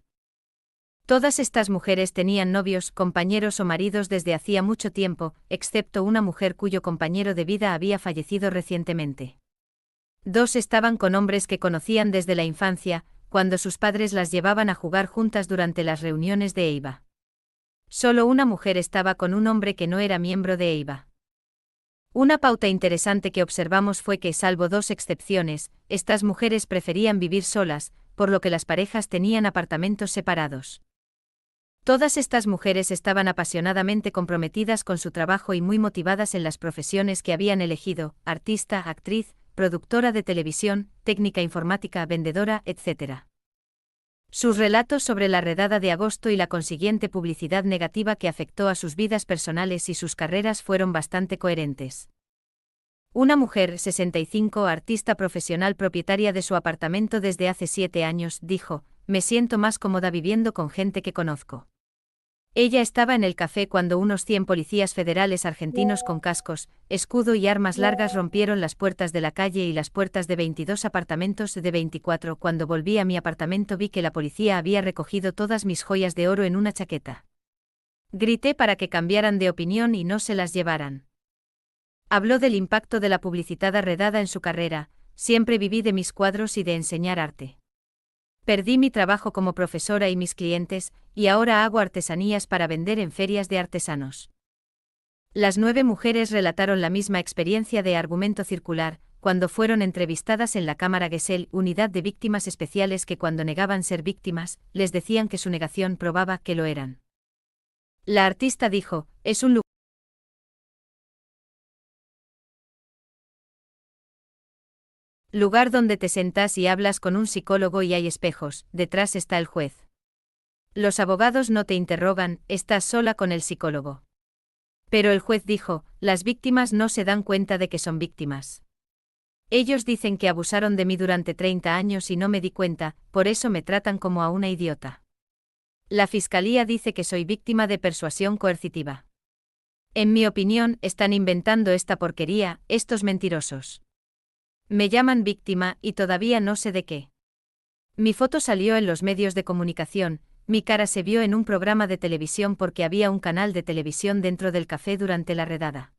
Todas estas mujeres tenían novios, compañeros o maridos desde hacía mucho tiempo, excepto una mujer cuyo compañero de vida había fallecido recientemente. 2 estaban con hombres que conocían desde la infancia, cuando sus padres las llevaban a jugar juntas durante las reuniones de Eiva. Solo una mujer estaba con un hombre que no era miembro de Eiva. Una pauta interesante que observamos fue que, salvo 2 excepciones, estas mujeres preferían vivir solas, por lo que las parejas tenían apartamentos separados. Todas estas mujeres estaban apasionadamente comprometidas con su trabajo y muy motivadas en las profesiones que habían elegido: artista, actriz, productora de televisión, técnica informática, vendedora, etc. Sus relatos sobre la redada de agosto y la consiguiente publicidad negativa que afectó a sus vidas personales y sus carreras fueron bastante coherentes. Una mujer, 65, artista profesional propietaria de su apartamento desde hace 7 años, dijo: "Me siento más cómoda viviendo con gente que conozco". Ella estaba en el café cuando unos 100 policías federales argentinos con cascos, escudo y armas largas rompieron las puertas de la calle y las puertas de 22 apartamentos de 24. Cuando volví a mi apartamento vi que la policía había recogido todas mis joyas de oro en una chaqueta. Grité para que cambiaran de opinión y no se las llevaran. Habló del impacto de la publicitada redada en su carrera: "Siempre viví de mis cuadros y de enseñar arte. Perdí mi trabajo como profesora y mis clientes, y ahora hago artesanías para vender en ferias de artesanos". Las 9 mujeres relataron la misma experiencia de argumento circular, cuando fueron entrevistadas en la Cámara Gesell, unidad de víctimas especiales, que cuando negaban ser víctimas, les decían que su negación probaba que lo eran. La artista dijo: "Es un lugar donde te sentás y hablas con un psicólogo y hay espejos, detrás está el juez. Los abogados no te interrogan, estás sola con el psicólogo". Pero el juez dijo: "Las víctimas no se dan cuenta de que son víctimas. Ellos dicen que abusaron de mí durante 30 años y no me di cuenta, por eso me tratan como a una idiota. La fiscalía dice que soy víctima de persuasión coercitiva. En mi opinión, están inventando esta porquería, estos mentirosos. Me llaman víctima, y todavía no sé de qué. Mi foto salió en los medios de comunicación, mi cara se vio en un programa de televisión porque había un canal de televisión dentro del café durante la redada.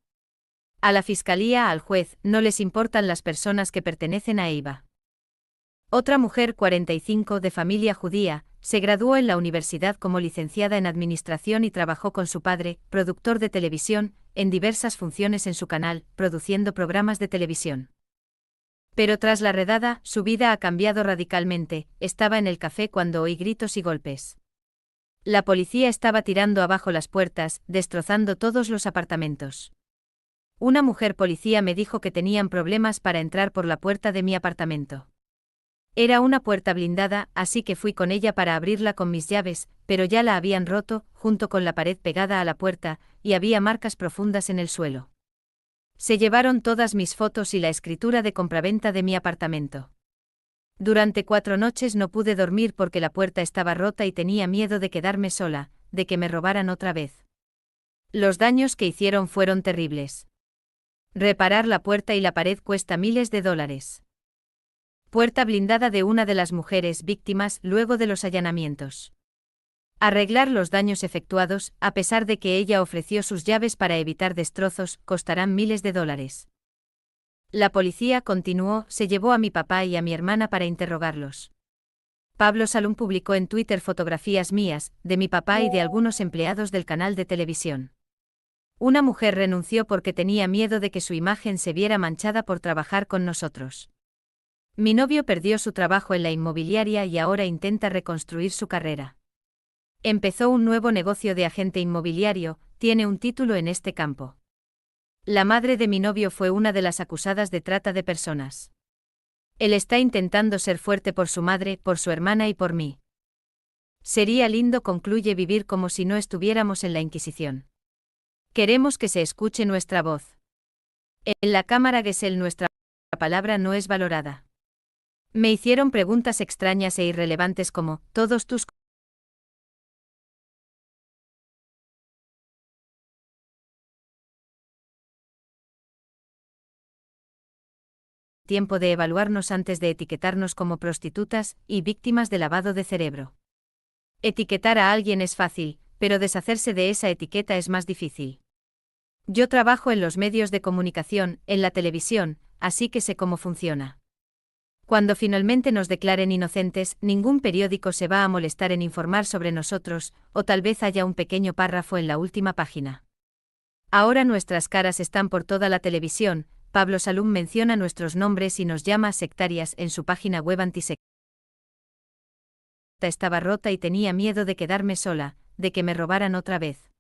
A la fiscalía, al juez, no les importan las personas que pertenecen a Eiva". Otra mujer, 45, de familia judía, Se graduó en la universidad como licenciada en Administración y trabajó con su padre, productor de televisión, en diversas funciones en su canal, produciendo programas de televisión. Pero tras la redada, su vida ha cambiado radicalmente. Estaba en el café cuando oí gritos y golpes. La policía estaba tirando abajo las puertas, destrozando todos los apartamentos. Una mujer policía me dijo que tenían problemas para entrar por la puerta de mi apartamento. Era una puerta blindada, así que fui con ella para abrirla con mis llaves, pero ya la habían roto, junto con la pared pegada a la puerta, y había marcas profundas en el suelo. Se llevaron todas mis fotos y la escritura de compraventa de mi apartamento. Durante 4 noches no pude dormir porque la puerta estaba rota y tenía miedo de quedarme sola, de que me robaran otra vez. Los daños que hicieron fueron terribles. Reparar la puerta y la pared cuesta miles de dólares. Puerta blindada de una de las mujeres víctimas luego de los allanamientos. Arreglar los daños efectuados, a pesar de que ella ofreció sus llaves para evitar destrozos, costarán miles de dólares. La policía continuó, se llevó a mi papá y a mi hermana para interrogarlos. Pablo Salum publicó en Twitter fotografías mías, de mi papá y de algunos empleados del canal de televisión. Una mujer renunció porque tenía miedo de que su imagen se viera manchada por trabajar con nosotros. Mi novio perdió su trabajo en la inmobiliaria y ahora intenta reconstruir su carrera. Empezó un nuevo negocio de agente inmobiliario, tiene un título en este campo. La madre de mi novio fue una de las acusadas de trata de personas. Él está intentando ser fuerte por su madre, por su hermana y por mí. Sería lindo, concluye, vivir como si no estuviéramos en la Inquisición. Queremos que se escuche nuestra voz. En la Cámara Gesell nuestra palabra no es valorada. Me hicieron preguntas extrañas e irrelevantes como, ¿todos tus tiempo de evaluarnos antes de etiquetarnos como prostitutas y víctimas de lavado de cerebro? Etiquetar a alguien es fácil, pero deshacerse de esa etiqueta es más difícil. Yo trabajo en los medios de comunicación, en la televisión, así que sé cómo funciona. Cuando finalmente nos declaren inocentes, ningún periódico se va a molestar en informar sobre nosotros, o tal vez haya un pequeño párrafo en la última página. Ahora nuestras caras están por toda la televisión. Pablo Salum menciona nuestros nombres y nos llama sectarias en su página web antisecta. Estaba rota y tenía miedo de quedarme sola, de que me robaran otra vez.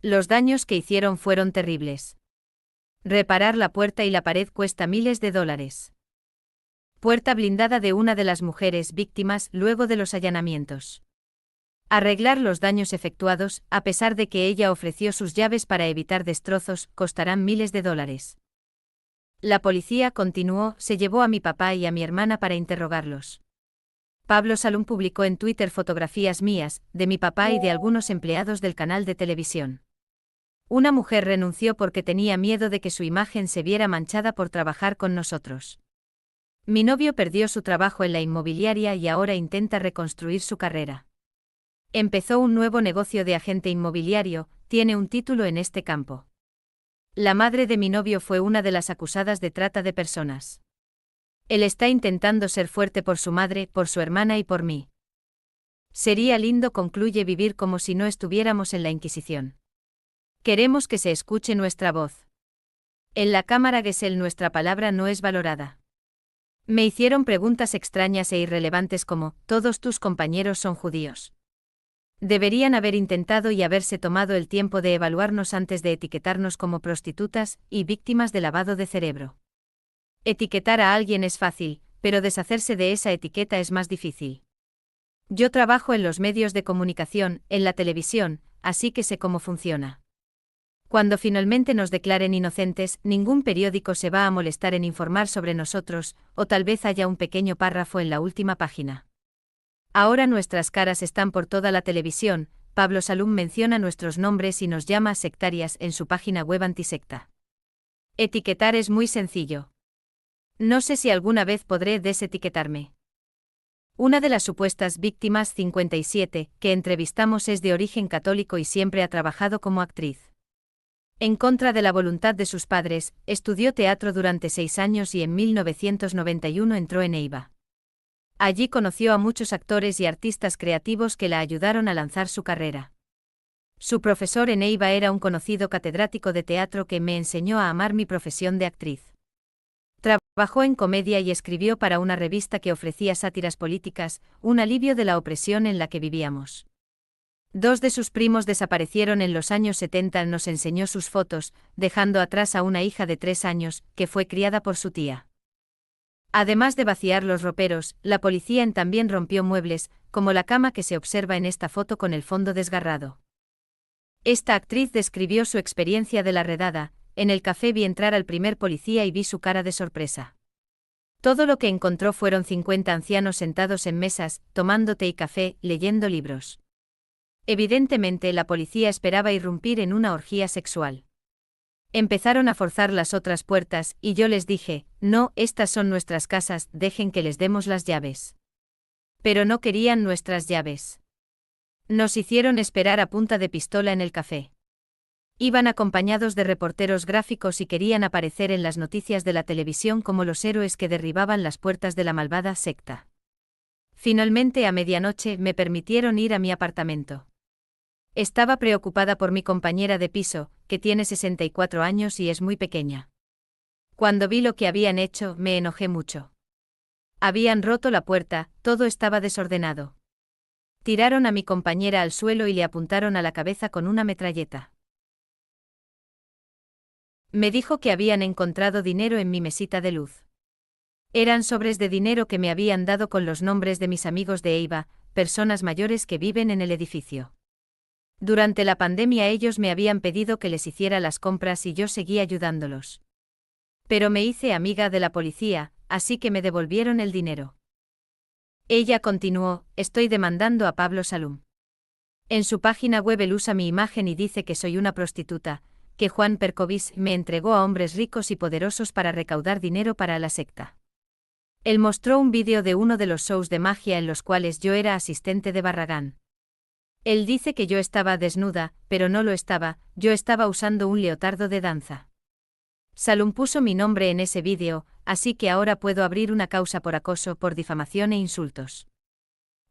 Los daños que hicieron fueron terribles. Reparar la puerta y la pared cuesta miles de dólares. Puerta blindada de una de las mujeres víctimas luego de los allanamientos. Arreglar los daños efectuados, a pesar de que ella ofreció sus llaves para evitar destrozos, costarán miles de dólares. La policía continuó, se llevó a mi papá y a mi hermana para interrogarlos. Pablo Salum publicó en Twitter fotografías mías, de mi papá y de algunos empleados del canal de televisión. Una mujer renunció porque tenía miedo de que su imagen se viera manchada por trabajar con nosotros. Mi novio perdió su trabajo en la inmobiliaria y ahora intenta reconstruir su carrera. Empezó un nuevo negocio de agente inmobiliario, tiene un título en este campo. La madre de mi novio fue una de las acusadas de trata de personas. Él está intentando ser fuerte por su madre, por su hermana y por mí. Sería lindo, concluye, vivir como si no estuviéramos en la Inquisición. Queremos que se escuche nuestra voz. En la Cámara Gesell nuestra palabra no es valorada. Me hicieron preguntas extrañas e irrelevantes como, ¿todos tus compañeros son judíos? Deberían haber intentado y haberse tomado el tiempo de evaluarnos antes de etiquetarnos como prostitutas y víctimas de lavado de cerebro. Etiquetar a alguien es fácil, pero deshacerse de esa etiqueta es más difícil. Yo trabajo en los medios de comunicación, en la televisión, así que sé cómo funciona. Cuando finalmente nos declaren inocentes, ningún periódico se va a molestar en informar sobre nosotros, o tal vez haya un pequeño párrafo en la última página. Ahora nuestras caras están por toda la televisión. Pablo Salum menciona nuestros nombres y nos llama sectarias en su página web antisecta. Etiquetar es muy sencillo. No sé si alguna vez podré desetiquetarme. Una de las supuestas víctimas 57 que entrevistamos es de origen católico y siempre ha trabajado como actriz. En contra de la voluntad de sus padres, estudió teatro durante 6 años y en 1991 entró en EIVA. Allí conoció a muchos actores y artistas creativos que la ayudaron a lanzar su carrera. Su profesor en EIVA era un conocido catedrático de teatro que me enseñó a amar mi profesión de actriz. Trabajó en comedia y escribió para una revista que ofrecía sátiras políticas, un alivio de la opresión en la que vivíamos. Dos de sus primos desaparecieron en los años 70. Nos enseñó sus fotos, dejando atrás a una hija de 3 años, que fue criada por su tía. Además de vaciar los roperos, la policía también rompió muebles, como la cama que se observa en esta foto con el fondo desgarrado. Esta actriz describió su experiencia de la redada. En el café vi entrar al primer policía y vi su cara de sorpresa. Todo lo que encontró fueron 50 ancianos sentados en mesas, tomando té y café, leyendo libros. Evidentemente la policía esperaba irrumpir en una orgía sexual. Empezaron a forzar las otras puertas, y yo les dije, no, estas son nuestras casas, dejen que les demos las llaves. Pero no querían nuestras llaves. Nos hicieron esperar a punta de pistola en el café. Iban acompañados de reporteros gráficos y querían aparecer en las noticias de la televisión como los héroes que derribaban las puertas de la malvada secta. Finalmente a medianoche me permitieron ir a mi apartamento. Estaba preocupada por mi compañera de piso, que tiene 64 años y es muy pequeña. Cuando vi lo que habían hecho, me enojé mucho. Habían roto la puerta, todo estaba desordenado. Tiraron a mi compañera al suelo y le apuntaron a la cabeza con una metralleta. Me dijo que habían encontrado dinero en mi mesita de luz. Eran sobres de dinero que me habían dado con los nombres de mis amigos de EIVA, personas mayores que viven en el edificio. Durante la pandemia ellos me habían pedido que les hiciera las compras y yo seguí ayudándolos. Pero me hice amiga de la policía, así que me devolvieron el dinero. Ella continuó, estoy demandando a Pablo Salum. En su página web él usa mi imagen y dice que soy una prostituta, que Juan Percovis me entregó a hombres ricos y poderosos para recaudar dinero para la secta. Él mostró un vídeo de uno de los shows de magia en los cuales yo era asistente de Barragán. Él dice que yo estaba desnuda, pero no lo estaba, yo estaba usando un leotardo de danza. Salum puso mi nombre en ese vídeo, así que ahora puedo abrir una causa por acoso, por difamación e insultos.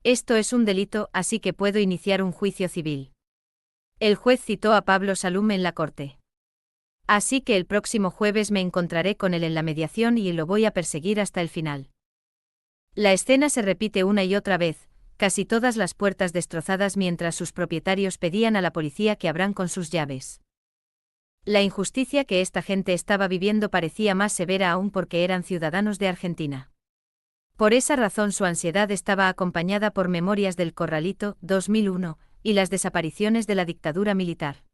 Esto es un delito, así que puedo iniciar un juicio civil. El juez citó a Pablo Salum en la corte. Así que el próximo jueves me encontraré con él en la mediación y lo voy a perseguir hasta el final. La escena se repite una y otra vez, casi todas las puertas destrozadas mientras sus propietarios pedían a la policía que abran con sus llaves. La injusticia que esta gente estaba viviendo parecía más severa aún porque eran ciudadanos de Argentina. Por esa razón su ansiedad estaba acompañada por Memorias del Corralito, 2001, y las desapariciones de la dictadura militar.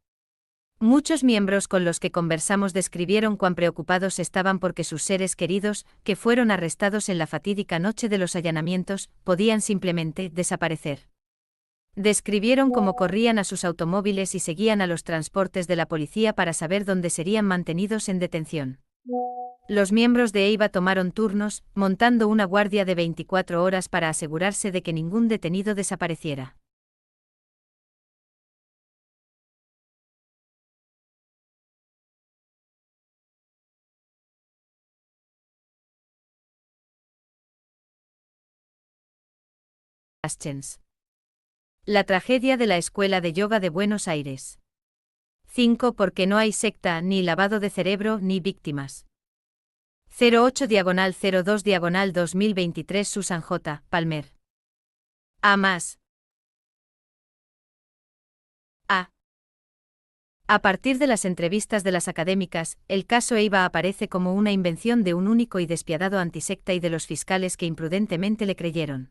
Muchos miembros con los que conversamos describieron cuán preocupados estaban porque sus seres queridos, que fueron arrestados en la fatídica noche de los allanamientos, podían simplemente desaparecer. Describieron cómo corrían a sus automóviles y seguían a los transportes de la policía para saber dónde serían mantenidos en detención. Los miembros de EIVA tomaron turnos, montando una guardia de 24 horas para asegurarse de que ningún detenido desapareciera. La tragedia de la Escuela de Yoga de Buenos Aires. 5. Porque no hay secta, ni lavado de cerebro, ni víctimas. 08/02/2023 Susan J. Palmer. A más. A partir de las entrevistas de las académicas, el caso EIVA aparece como una invención de un único y despiadado antisecta y de los fiscales que imprudentemente le creyeron.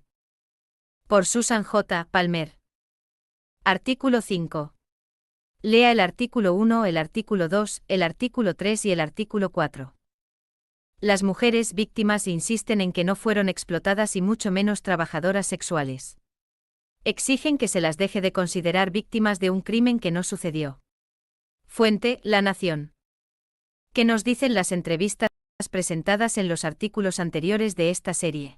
Por Susan J. Palmer. Artículo 5. Lea el artículo 1, el artículo 2, el artículo 3 y el artículo 4. Las mujeres víctimas insisten en que no fueron explotadas y mucho menos trabajadoras sexuales. Exigen que se las deje de considerar víctimas de un crimen que no sucedió. Fuente: La Nación. ¿Qué nos dicen las entrevistas presentadas en los artículos anteriores de esta serie?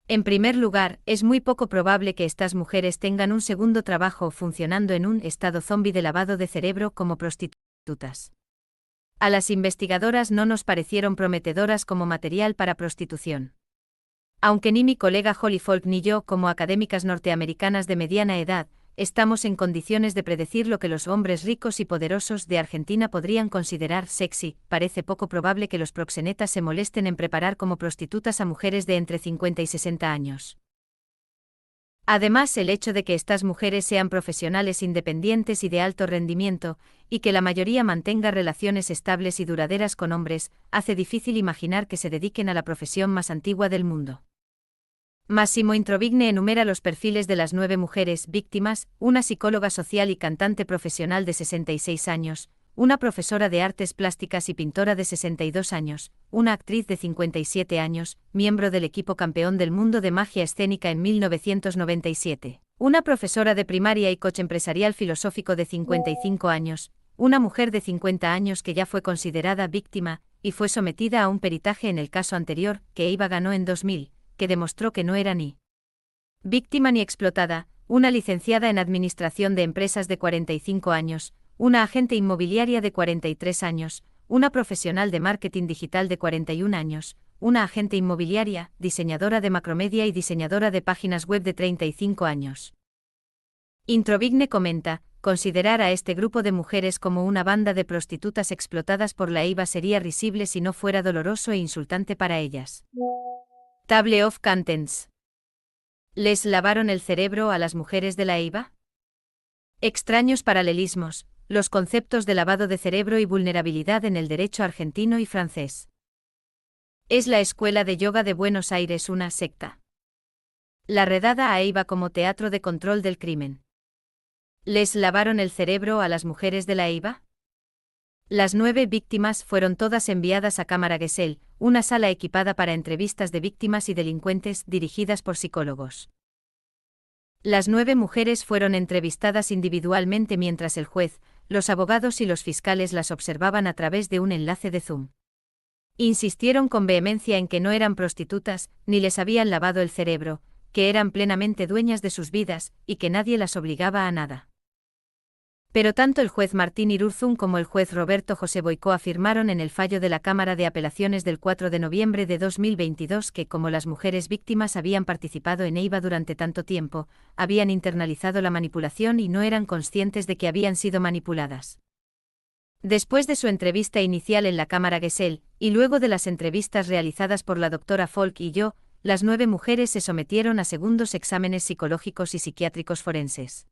En primer lugar, es muy poco probable que estas mujeres tengan un segundo trabajo funcionando en un estado zombi de lavado de cerebro como prostitutas. A las investigadoras no nos parecieron prometedoras como material para prostitución. Aunque ni mi colega Holly Falk ni yo, como académicas norteamericanas de mediana edad, estamos en condiciones de predecir lo que los hombres ricos y poderosos de Argentina podrían considerar sexy, parece poco probable que los proxenetas se molesten en preparar como prostitutas a mujeres de entre 50 y 60 años. Además, el hecho de que estas mujeres sean profesionales independientes y de alto rendimiento, y que la mayoría mantenga relaciones estables y duraderas con hombres, hace difícil imaginar que se dediquen a la profesión más antigua del mundo. Massimo Introvigne enumera los perfiles de las 9 mujeres víctimas: una psicóloga social y cantante profesional de 66 años, una profesora de artes plásticas y pintora de 62 años, una actriz de 57 años, miembro del equipo campeón del mundo de magia escénica en 1997, una profesora de primaria y coach empresarial filosófico de 55 años, una mujer de 50 años que ya fue considerada víctima y fue sometida a un peritaje en el caso anterior, que Eva ganó en 2000, que demostró que no era ni víctima ni explotada, una licenciada en Administración de Empresas de 45 años, una agente inmobiliaria de 43 años, una profesional de marketing digital de 41 años, una agente inmobiliaria, diseñadora de macromedia y diseñadora de páginas web de 35 años. Introvigne comenta: considerar a este grupo de mujeres como una banda de prostitutas explotadas por la EIVA sería risible si no fuera doloroso e insultante para ellas. Table of Contents. ¿Les lavaron el cerebro a las mujeres de la EIVA? Extraños paralelismos, los conceptos de lavado de cerebro y vulnerabilidad en el derecho argentino y francés. ¿Es la Escuela de Yoga de Buenos Aires una secta? La redada a EIVA como teatro de control del crimen. ¿Les lavaron el cerebro a las mujeres de la EIVA? Las 9 víctimas fueron todas enviadas a Cámara Gesell, una sala equipada para entrevistas de víctimas y delincuentes dirigidas por psicólogos. Las 9 mujeres fueron entrevistadas individualmente mientras el juez, los abogados y los fiscales las observaban a través de un enlace de Zoom. Insistieron con vehemencia en que no eran prostitutas, ni les habían lavado el cerebro, que eran plenamente dueñas de sus vidas, y que nadie las obligaba a nada. Pero tanto el juez Martín Irurzun como el juez Roberto José Boicó afirmaron en el fallo de la Cámara de Apelaciones del 4 de noviembre de 2022 que, como las mujeres víctimas habían participado en EIVA durante tanto tiempo, habían internalizado la manipulación y no eran conscientes de que habían sido manipuladas. Después de su entrevista inicial en la Cámara Gesell, y luego de las entrevistas realizadas por la doctora Falk y yo, las 9 mujeres se sometieron a segundos exámenes psicológicos y psiquiátricos forenses.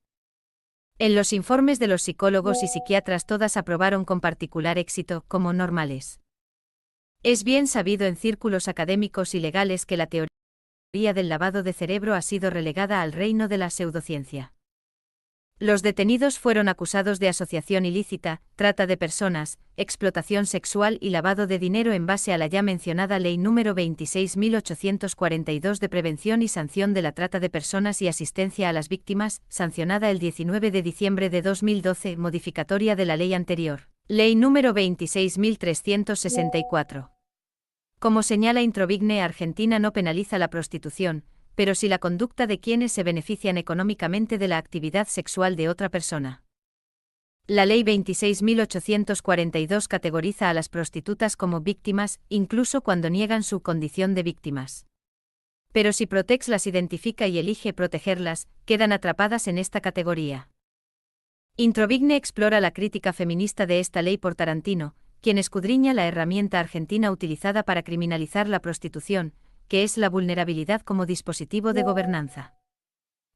En los informes de los psicólogos y psiquiatras todas aprobaron con particular éxito como normales. Es bien sabido en círculos académicos y legales que la teoría del lavado de cerebro ha sido relegada al reino de la pseudociencia. Los detenidos fueron acusados de asociación ilícita, trata de personas, explotación sexual y lavado de dinero en base a la ya mencionada Ley número 26.842 de Prevención y Sanción de la Trata de Personas y Asistencia a las Víctimas, sancionada el 19 de diciembre de 2012, modificatoria de la ley anterior, Ley número 26.364. Como señala Introvigne, Argentina no penaliza la prostitución, pero sí la conducta de quienes se benefician económicamente de la actividad sexual de otra persona. La Ley 26.842 categoriza a las prostitutas como víctimas, incluso cuando niegan su condición de víctimas. Pero si Protex las identifica y elige protegerlas, quedan atrapadas en esta categoría. Introvigne explora la crítica feminista de esta ley por Tarantino, quien escudriña la herramienta argentina utilizada para criminalizar la prostitución, que es la vulnerabilidad como dispositivo de gobernanza.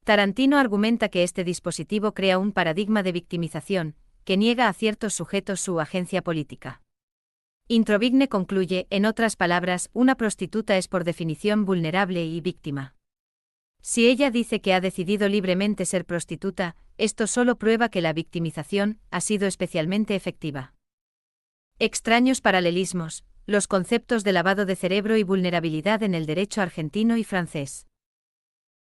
Tarantino argumenta que este dispositivo crea un paradigma de victimización, que niega a ciertos sujetos su agencia política. Introvigne concluye, en otras palabras, una prostituta es por definición vulnerable y víctima. Si ella dice que ha decidido libremente ser prostituta, esto solo prueba que la victimización ha sido especialmente efectiva. Extraños paralelismos, los conceptos de lavado de cerebro y vulnerabilidad en el derecho argentino y francés.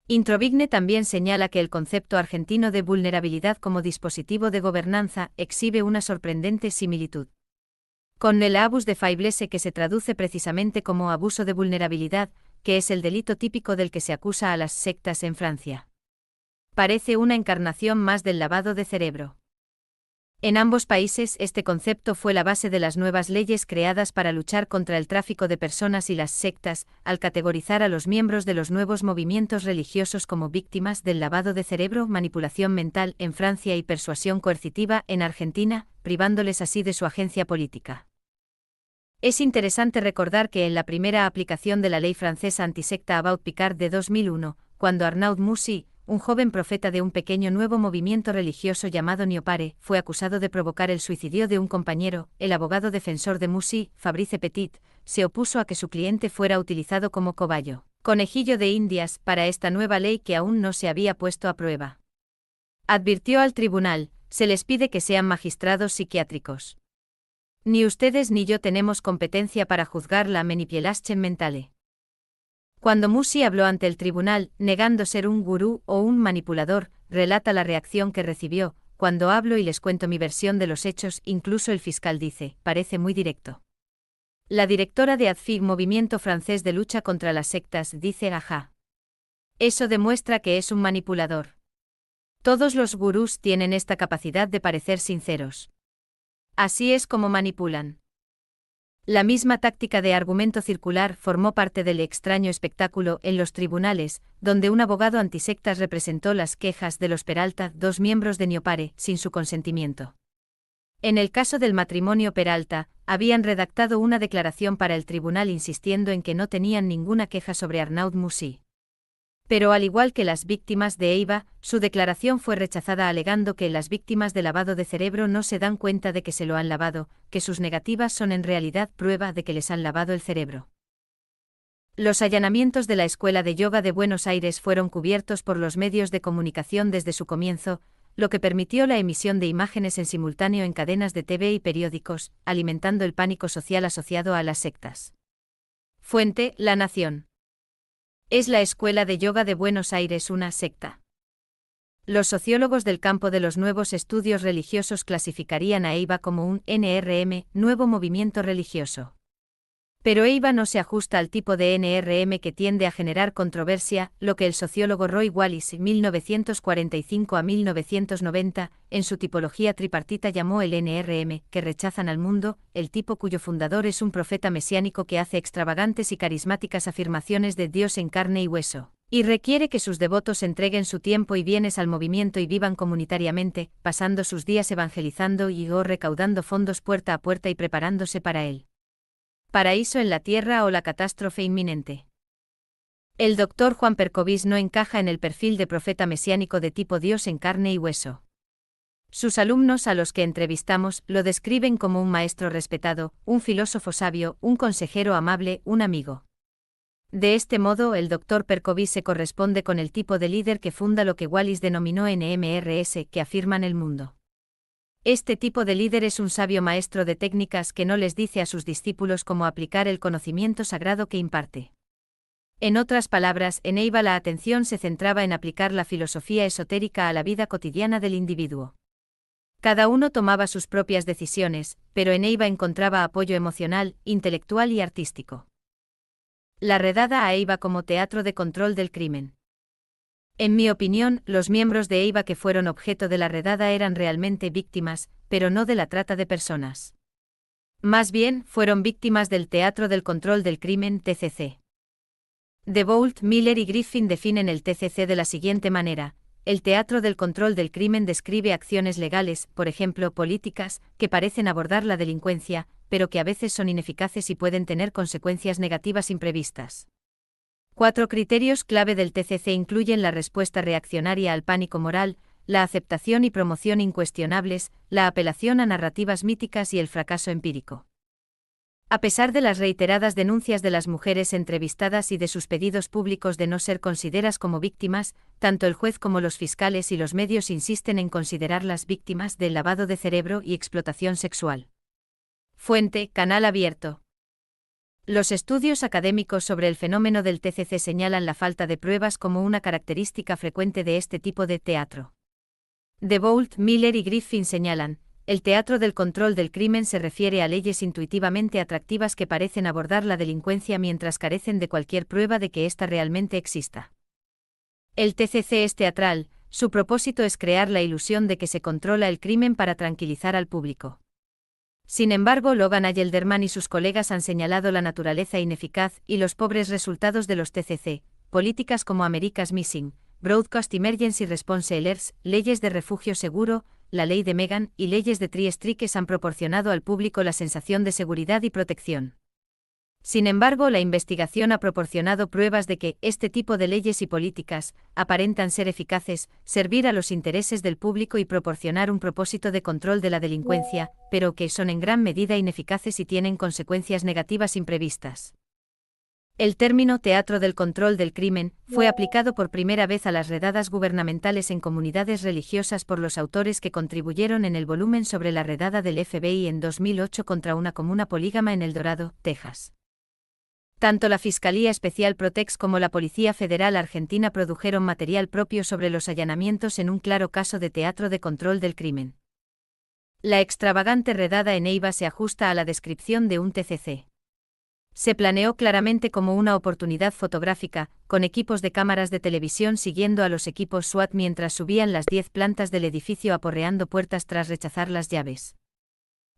Introvigne también señala que el concepto argentino de vulnerabilidad como dispositivo de gobernanza exhibe una sorprendente similitud con el abus de faiblesse, que se traduce precisamente como abuso de vulnerabilidad, que es el delito típico del que se acusa a las sectas en Francia. Parece una encarnación más del lavado de cerebro. En ambos países este concepto fue la base de las nuevas leyes creadas para luchar contra el tráfico de personas y las sectas, al categorizar a los miembros de los nuevos movimientos religiosos como víctimas del lavado de cerebro, manipulación mental en Francia y persuasión coercitiva en Argentina, privándoles así de su agencia política. Es interesante recordar que en la primera aplicación de la ley francesa antisecta About Picard de 2001, cuando Arnaud Moussy, un joven profeta de un pequeño nuevo movimiento religioso llamado Niopare, fue acusado de provocar el suicidio de un compañero, el abogado defensor de Moussy, Fabrice Petit, se opuso a que su cliente fuera utilizado como cobayo, conejillo de Indias, para esta nueva ley que aún no se había puesto a prueba. Advirtió al tribunal, se les pide que sean magistrados psiquiátricos. Ni ustedes ni yo tenemos competencia para juzgar la manipulación mental. Cuando Moussy habló ante el tribunal, negando ser un gurú o un manipulador, relata la reacción que recibió: cuando hablo y les cuento mi versión de los hechos, incluso el fiscal dice, parece muy directo. La directora de ADFIG, movimiento francés de lucha contra las sectas, dice, ajá. Eso demuestra que es un manipulador. Todos los gurús tienen esta capacidad de parecer sinceros. Así es como manipulan. La misma táctica de argumento circular formó parte del extraño espectáculo en los tribunales, donde un abogado antisectas representó las quejas de los Peralta, dos miembros de Niopare, sin su consentimiento. En el caso del matrimonio Peralta, habían redactado una declaración para el tribunal insistiendo en que no tenían ninguna queja sobre Arnaud Moussy. Pero al igual que las víctimas de EIVA, su declaración fue rechazada alegando que las víctimas de lavado de cerebro no se dan cuenta de que se lo han lavado, que sus negativas son en realidad prueba de que les han lavado el cerebro. Los allanamientos de la Escuela de Yoga de Buenos Aires fueron cubiertos por los medios de comunicación desde su comienzo, lo que permitió la emisión de imágenes en simultáneo en cadenas de TV y periódicos, alimentando el pánico social asociado a las sectas. Fuente: La Nación. ¿Es la Escuela de Yoga de Buenos Aires una secta? Los sociólogos del campo de los nuevos estudios religiosos clasificarían a EIVA como un NRM, nuevo movimiento religioso. Pero EIVA no se ajusta al tipo de NRM que tiende a generar controversia, lo que el sociólogo Roy Wallis, 1945 a 1990, en su tipología tripartita llamó el NRM, que rechazan al mundo, el tipo cuyo fundador es un profeta mesiánico que hace extravagantes y carismáticas afirmaciones de Dios en carne y hueso, y requiere que sus devotos entreguen su tiempo y bienes al movimiento y vivan comunitariamente, pasando sus días evangelizando y o recaudando fondos puerta a puerta y preparándose para él. Paraíso en la tierra o la catástrofe inminente. El Dr. Juan Percovis no encaja en el perfil de profeta mesiánico de tipo Dios en carne y hueso. Sus alumnos a los que entrevistamos lo describen como un maestro respetado, un filósofo sabio, un consejero amable, un amigo. De este modo, el Dr. Percovis se corresponde con el tipo de líder que funda lo que Wallis denominó NMRS, que afirman el mundo. Este tipo de líder es un sabio maestro de técnicas que no les dice a sus discípulos cómo aplicar el conocimiento sagrado que imparte. En otras palabras, en EIVA la atención se centraba en aplicar la filosofía esotérica a la vida cotidiana del individuo. Cada uno tomaba sus propias decisiones, pero en EIVA encontraba apoyo emocional, intelectual y artístico. La redada a EIVA como teatro de control del crimen. En mi opinión, los miembros de EIVA que fueron objeto de la redada eran realmente víctimas, pero no de la trata de personas. Más bien, fueron víctimas del teatro del control del crimen, TCC. DeBolt, Miller y Griffin definen el TCC de la siguiente manera: el teatro del control del crimen describe acciones legales, por ejemplo políticas, que parecen abordar la delincuencia, pero que a veces son ineficaces y pueden tener consecuencias negativas imprevistas. 4 criterios clave del TCC incluyen la respuesta reaccionaria al pánico moral, la aceptación y promoción incuestionables, la apelación a narrativas míticas y el fracaso empírico. A pesar de las reiteradas denuncias de las mujeres entrevistadas y de sus pedidos públicos de no ser consideradas como víctimas, tanto el juez como los fiscales y los medios insisten en considerarlas víctimas del lavado de cerebro y explotación sexual. Fuente: Canal Abierto. Los estudios académicos sobre el fenómeno del TCC señalan la falta de pruebas como una característica frecuente de este tipo de teatro. DeBolt, Miller y Griffin señalan: el teatro del control del crimen se refiere a leyes intuitivamente atractivas que parecen abordar la delincuencia mientras carecen de cualquier prueba de que ésta realmente exista. El TCC es teatral, Su propósito es crear la ilusión de que se controla el crimen para tranquilizar al público. Sin embargo, Logan Ayelderman y sus colegas han señalado la naturaleza ineficaz y los pobres resultados de los TCC, políticas como America's Missing, Broadcast Emergency Response Alerts, leyes de refugio seguro, la ley de Megan y leyes de Tree Strikes han proporcionado al público la sensación de seguridad y protección. Sin embargo, la investigación ha proporcionado pruebas de que este tipo de leyes y políticas aparentan ser eficaces, servir a los intereses del público y proporcionar un propósito de control de la delincuencia, pero que son en gran medida ineficaces y tienen consecuencias negativas imprevistas. El término teatro del control del crimen fue aplicado por primera vez a las redadas gubernamentales en comunidades religiosas por los autores que contribuyeron en el volumen sobre la redada del FBI en 2008 contra una comuna polígama en El Dorado, Texas. Tanto la Fiscalía Especial Protex como la Policía Federal Argentina produjeron material propio sobre los allanamientos en un claro caso de teatro de control del crimen. La extravagante redada en Neiva se ajusta a la descripción de un TCC. Se planeó claramente como una oportunidad fotográfica, con equipos de cámaras de televisión siguiendo a los equipos SWAT mientras subían las 10 plantas del edificio aporreando puertas tras rechazar las llaves.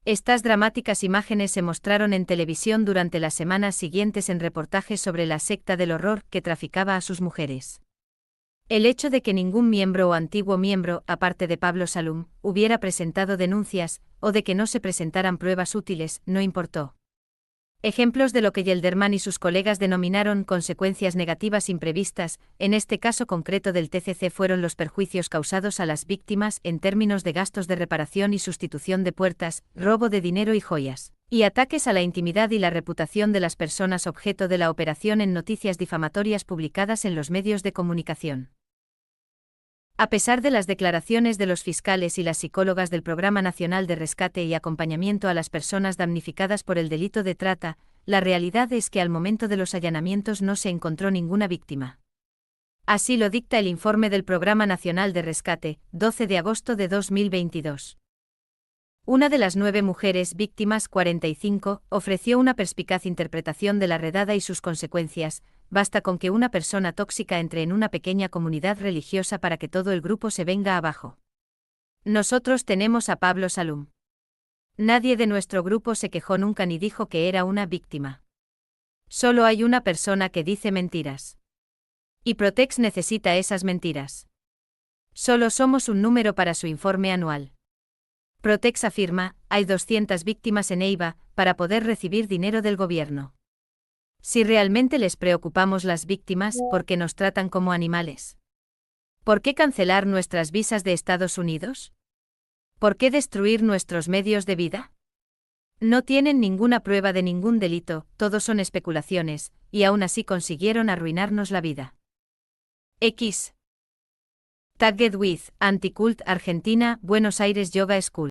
Estas dramáticas imágenes se mostraron en televisión durante las semanas siguientes en reportajes sobre la secta del horror que traficaba a sus mujeres. El hecho de que ningún miembro o antiguo miembro, aparte de Pablo Salum, hubiera presentado denuncias, o de que no se presentaran pruebas útiles, no importó. Ejemplos de lo que Yelderman y sus colegas denominaron consecuencias negativas imprevistas, en este caso concreto del TCC, fueron los perjuicios causados a las víctimas en términos de gastos de reparación y sustitución de puertas, robo de dinero y joyas, y ataques a la intimidad y la reputación de las personas objeto de la operación en noticias difamatorias publicadas en los medios de comunicación. A pesar de las declaraciones de los fiscales y las psicólogas del Programa Nacional de Rescate y Acompañamiento a las Personas Damnificadas por el Delito de Trata, la realidad es que al momento de los allanamientos no se encontró ninguna víctima. Así lo dicta el informe del Programa Nacional de Rescate, 12 de agosto de 2022. Una de las 9 mujeres víctimas, 45, ofreció una perspicaz interpretación de la redada y sus consecuencias. Basta con que una persona tóxica entre en una pequeña comunidad religiosa para que todo el grupo se venga abajo. Nosotros tenemos a Pablo Salum. Nadie de nuestro grupo se quejó nunca ni dijo que era una víctima. Solo hay una persona que dice mentiras. Y Protex necesita esas mentiras. Solo somos un número para su informe anual. Protex afirma, hay 200 víctimas en Neiva, para poder recibir dinero del gobierno. Si realmente les preocupamos las víctimas, ¿por qué nos tratan como animales? ¿Por qué cancelar nuestras visas de Estados Unidos? ¿Por qué destruir nuestros medios de vida? No tienen ninguna prueba de ningún delito, todo son especulaciones, y aún así consiguieron arruinarnos la vida. X. Tagged with, Anticult Argentina, Buenos Aires Yoga School.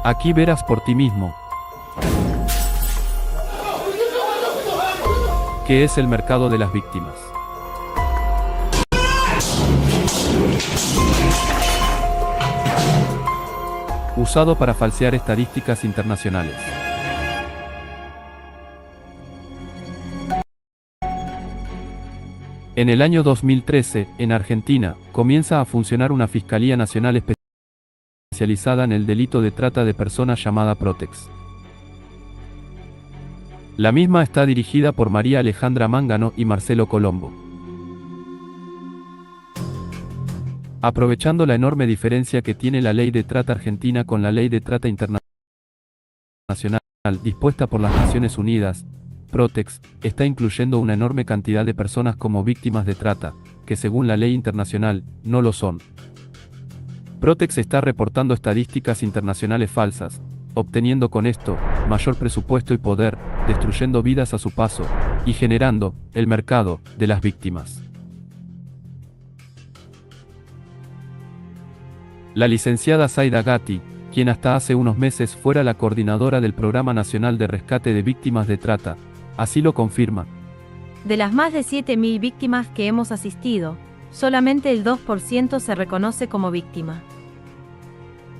Aquí verás por ti mismo qué es el mercado de las víctimas. Usado para falsear estadísticas internacionales. En el año 2013, en Argentina, comienza a funcionar una Fiscalía Nacional especializada en el delito de trata de personas llamada Protex. La misma está dirigida por María Alejandra Mangano y Marcelo Colombo. Aprovechando la enorme diferencia que tiene la ley de trata argentina con la ley de trata internacional dispuesta por las Naciones Unidas, Protex está incluyendo una enorme cantidad de personas como víctimas de trata, que según la ley internacional, no lo son. Protex está reportando estadísticas internacionales falsas, obteniendo con esto mayor presupuesto y poder, destruyendo vidas a su paso, y generando el mercado de las víctimas. La licenciada Zaida Gatti, quien hasta hace unos meses fuera la coordinadora del Programa Nacional de Rescate de Víctimas de Trata, así lo confirma. De las más de 7.000 víctimas que hemos asistido, solamente el 2% se reconoce como víctima.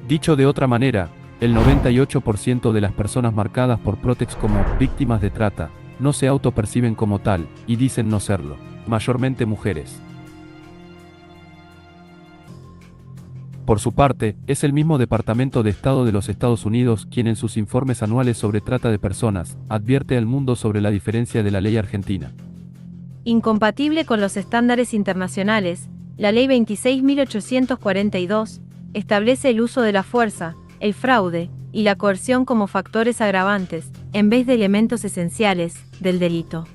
Dicho de otra manera, el 98% de las personas marcadas por Protex como víctimas de trata no se autoperciben como tal y dicen no serlo, mayormente mujeres. Por su parte, es el mismo Departamento de Estado de los Estados Unidos quien en sus informes anuales sobre trata de personas advierte al mundo sobre la diferencia de la ley argentina. Incompatible con los estándares internacionales, la Ley 26.842 establece el uso de la fuerza, el fraude y la coerción como factores agravantes, en vez de elementos esenciales del delito.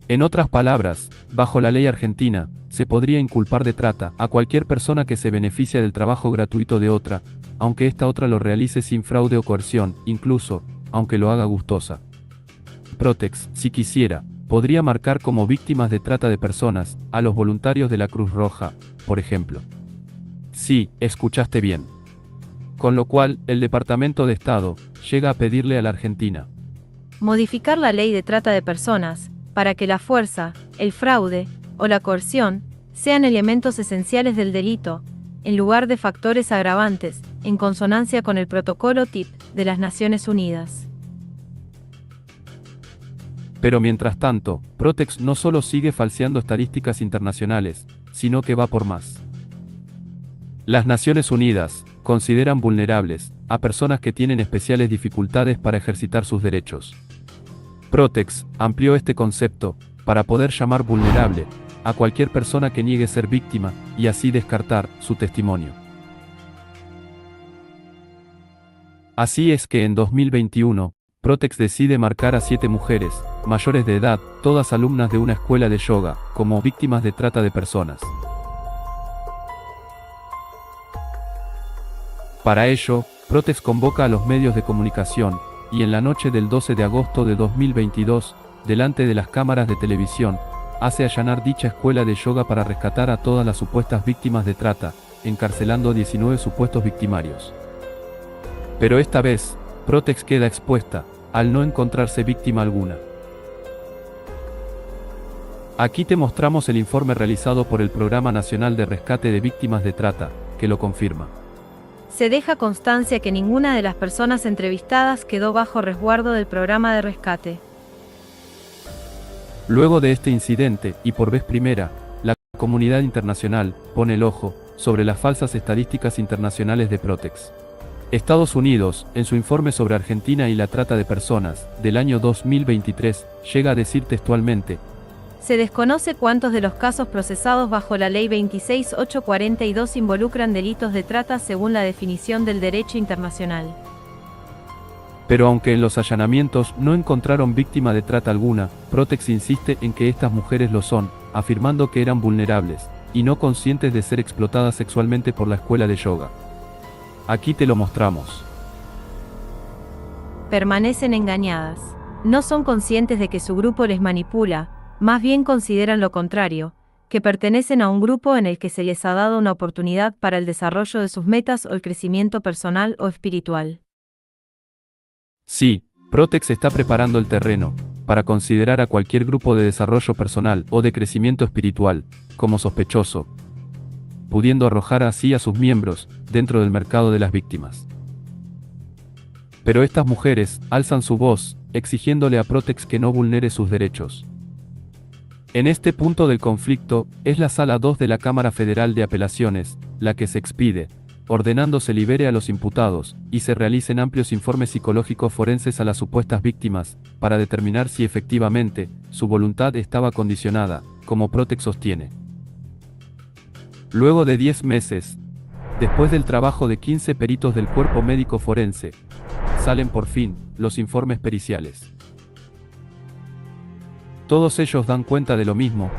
En otras palabras, bajo la ley argentina, se podría inculpar de trata a cualquier persona que se beneficia del trabajo gratuito de otra, aunque esta otra lo realice sin fraude o coerción, incluso, aunque lo haga gustosa. Protex, si quisiera, podría marcar como víctimas de trata de personas a los voluntarios de la Cruz Roja, por ejemplo. Sí, escuchaste bien. Con lo cual, el Departamento de Estado llega a pedirle a la Argentina modificar la ley de trata de personas, para que la fuerza, el fraude o la coerción sean elementos esenciales del delito, en lugar de factores agravantes, en consonancia con el protocolo TIP de las Naciones Unidas. Pero mientras tanto, Protex no solo sigue falseando estadísticas internacionales, sino que va por más. Las Naciones Unidas consideran vulnerables a personas que tienen especiales dificultades para ejercitar sus derechos. Protex amplió este concepto para poder llamar vulnerable a cualquier persona que niegue ser víctima y así descartar su testimonio. Así es que en 2021, Protex decide marcar a 7 mujeres, mayores de edad, todas alumnas de una escuela de yoga, como víctimas de trata de personas. Para ello, Protex convoca a los medios de comunicación, y en la noche del 12 de agosto de 2022, delante de las cámaras de televisión, hace allanar dicha escuela de yoga para rescatar a todas las supuestas víctimas de trata, encarcelando a 19 supuestos victimarios. Pero esta vez, Protex queda expuesta, al no encontrarse víctima alguna. Aquí te mostramos el informe realizado por el Programa Nacional de Rescate de Víctimas de Trata, que lo confirma. Se deja constancia que ninguna de las personas entrevistadas quedó bajo resguardo del programa de rescate. Luego de este incidente, y por vez primera, la comunidad internacional pone el ojo sobre las falsas estadísticas internacionales de Protex. Estados Unidos, en su informe sobre Argentina y la trata de personas, del año 2023, llega a decir textualmente: se desconoce cuántos de los casos procesados bajo la Ley 26.842 involucran delitos de trata según la definición del derecho internacional. Pero aunque en los allanamientos no encontraron víctima de trata alguna, Protex insiste en que estas mujeres lo son, afirmando que eran vulnerables, y no conscientes de ser explotadas sexualmente por la escuela de yoga. Aquí te lo mostramos. Permanecen engañadas. No son conscientes de que su grupo les manipula, más bien consideran lo contrario, que pertenecen a un grupo en el que se les ha dado una oportunidad para el desarrollo de sus metas o el crecimiento personal o espiritual. Sí, Protex está preparando el terreno para considerar a cualquier grupo de desarrollo personal o de crecimiento espiritual como sospechoso, pudiendo arrojar así a sus miembros dentro del mercado de las víctimas. Pero estas mujeres alzan su voz, exigiéndole a Protex que no vulnere sus derechos. En este punto del conflicto, es la Sala 2 de la Cámara Federal de Apelaciones, la que se expide, ordenando se libere a los imputados, y se realicen amplios informes psicológicos forenses a las supuestas víctimas, para determinar si efectivamente, su voluntad estaba condicionada, como Protex sostiene. Luego de 10 meses, después del trabajo de 15 peritos del cuerpo médico forense, salen por fin los informes periciales. Todos ellos dan cuenta de lo mismo.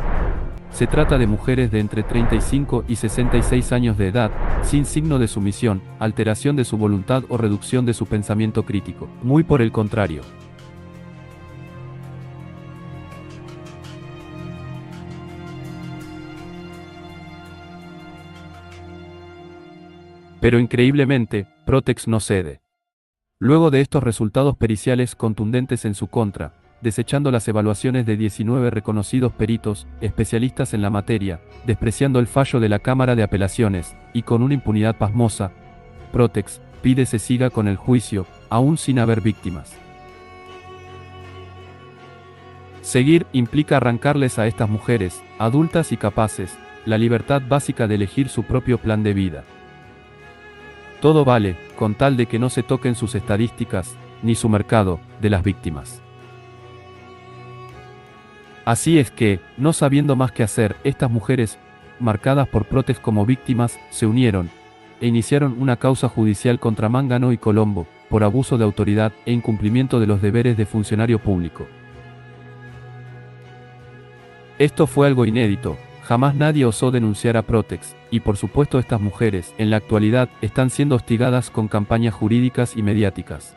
Se trata de mujeres de entre 35 y 66 años de edad, sin signo de sumisión, alteración de su voluntad o reducción de su pensamiento crítico. Muy por el contrario. Pero increíblemente, Protex no cede. Luego de estos resultados periciales contundentes en su contra, desechando las evaluaciones de 19 reconocidos peritos, especialistas en la materia, despreciando el fallo de la Cámara de Apelaciones, y con una impunidad pasmosa, Protex pide se siga con el juicio, aún sin haber víctimas. Seguir implica arrancarles a estas mujeres, adultas y capaces, la libertad básica de elegir su propio plan de vida. Todo vale, con tal de que no se toquen sus estadísticas, ni su mercado, de las víctimas. Así es que, no sabiendo más qué hacer, estas mujeres, marcadas por Protex como víctimas, se unieron, e iniciaron una causa judicial contra Mangano y Colombo, por abuso de autoridad e incumplimiento de los deberes de funcionario público. Esto fue algo inédito, jamás nadie osó denunciar a Protex, y por supuesto estas mujeres, en la actualidad, están siendo hostigadas con campañas jurídicas y mediáticas.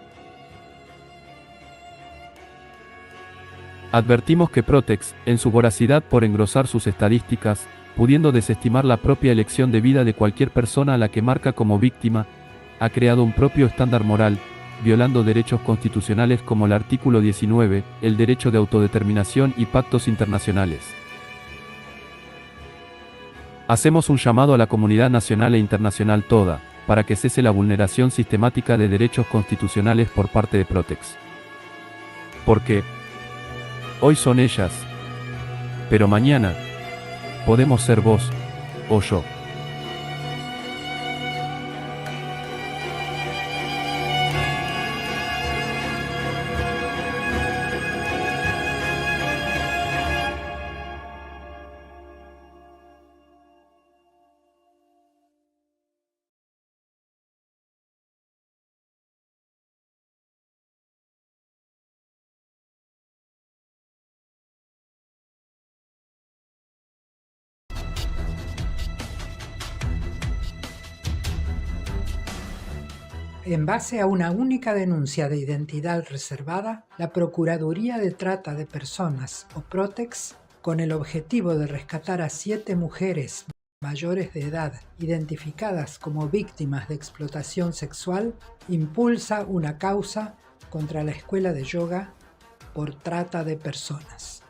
Advertimos que Protex, en su voracidad por engrosar sus estadísticas, pudiendo desestimar la propia elección de vida de cualquier persona a la que marca como víctima, ha creado un propio estándar moral, violando derechos constitucionales como el artículo 19, el derecho de autodeterminación y pactos internacionales. Hacemos un llamado a la comunidad nacional e internacional toda, para que cese la vulneración sistemática de derechos constitucionales por parte de Protex. Porque hoy son ellas, pero mañana podemos ser vos o yo. En base a una única denuncia de identidad reservada, la Procuraduría de Trata de Personas, o Protex, con el objetivo de rescatar a 7 mujeres mayores de edad identificadas como víctimas de explotación sexual, impulsa una causa contra la escuela de yoga por trata de personas.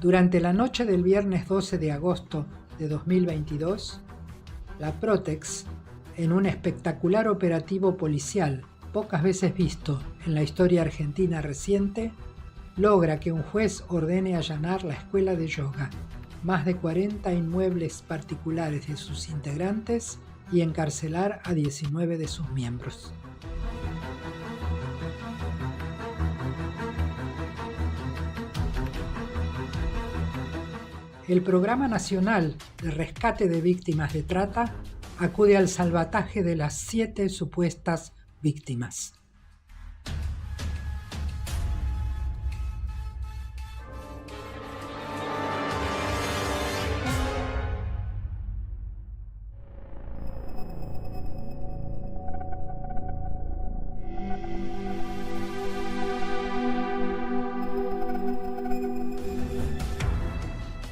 Durante la noche del viernes 12 de agosto de 2022, la Protex, en un espectacular operativo policial pocas veces visto en la historia argentina reciente, logra que un juez ordene allanar la escuela de yoga, más de 40 inmuebles particulares de sus integrantes y encarcelar a 19 de sus miembros. El Programa Nacional de Rescate de Víctimas de Trata acude al salvataje de las 7 supuestas víctimas.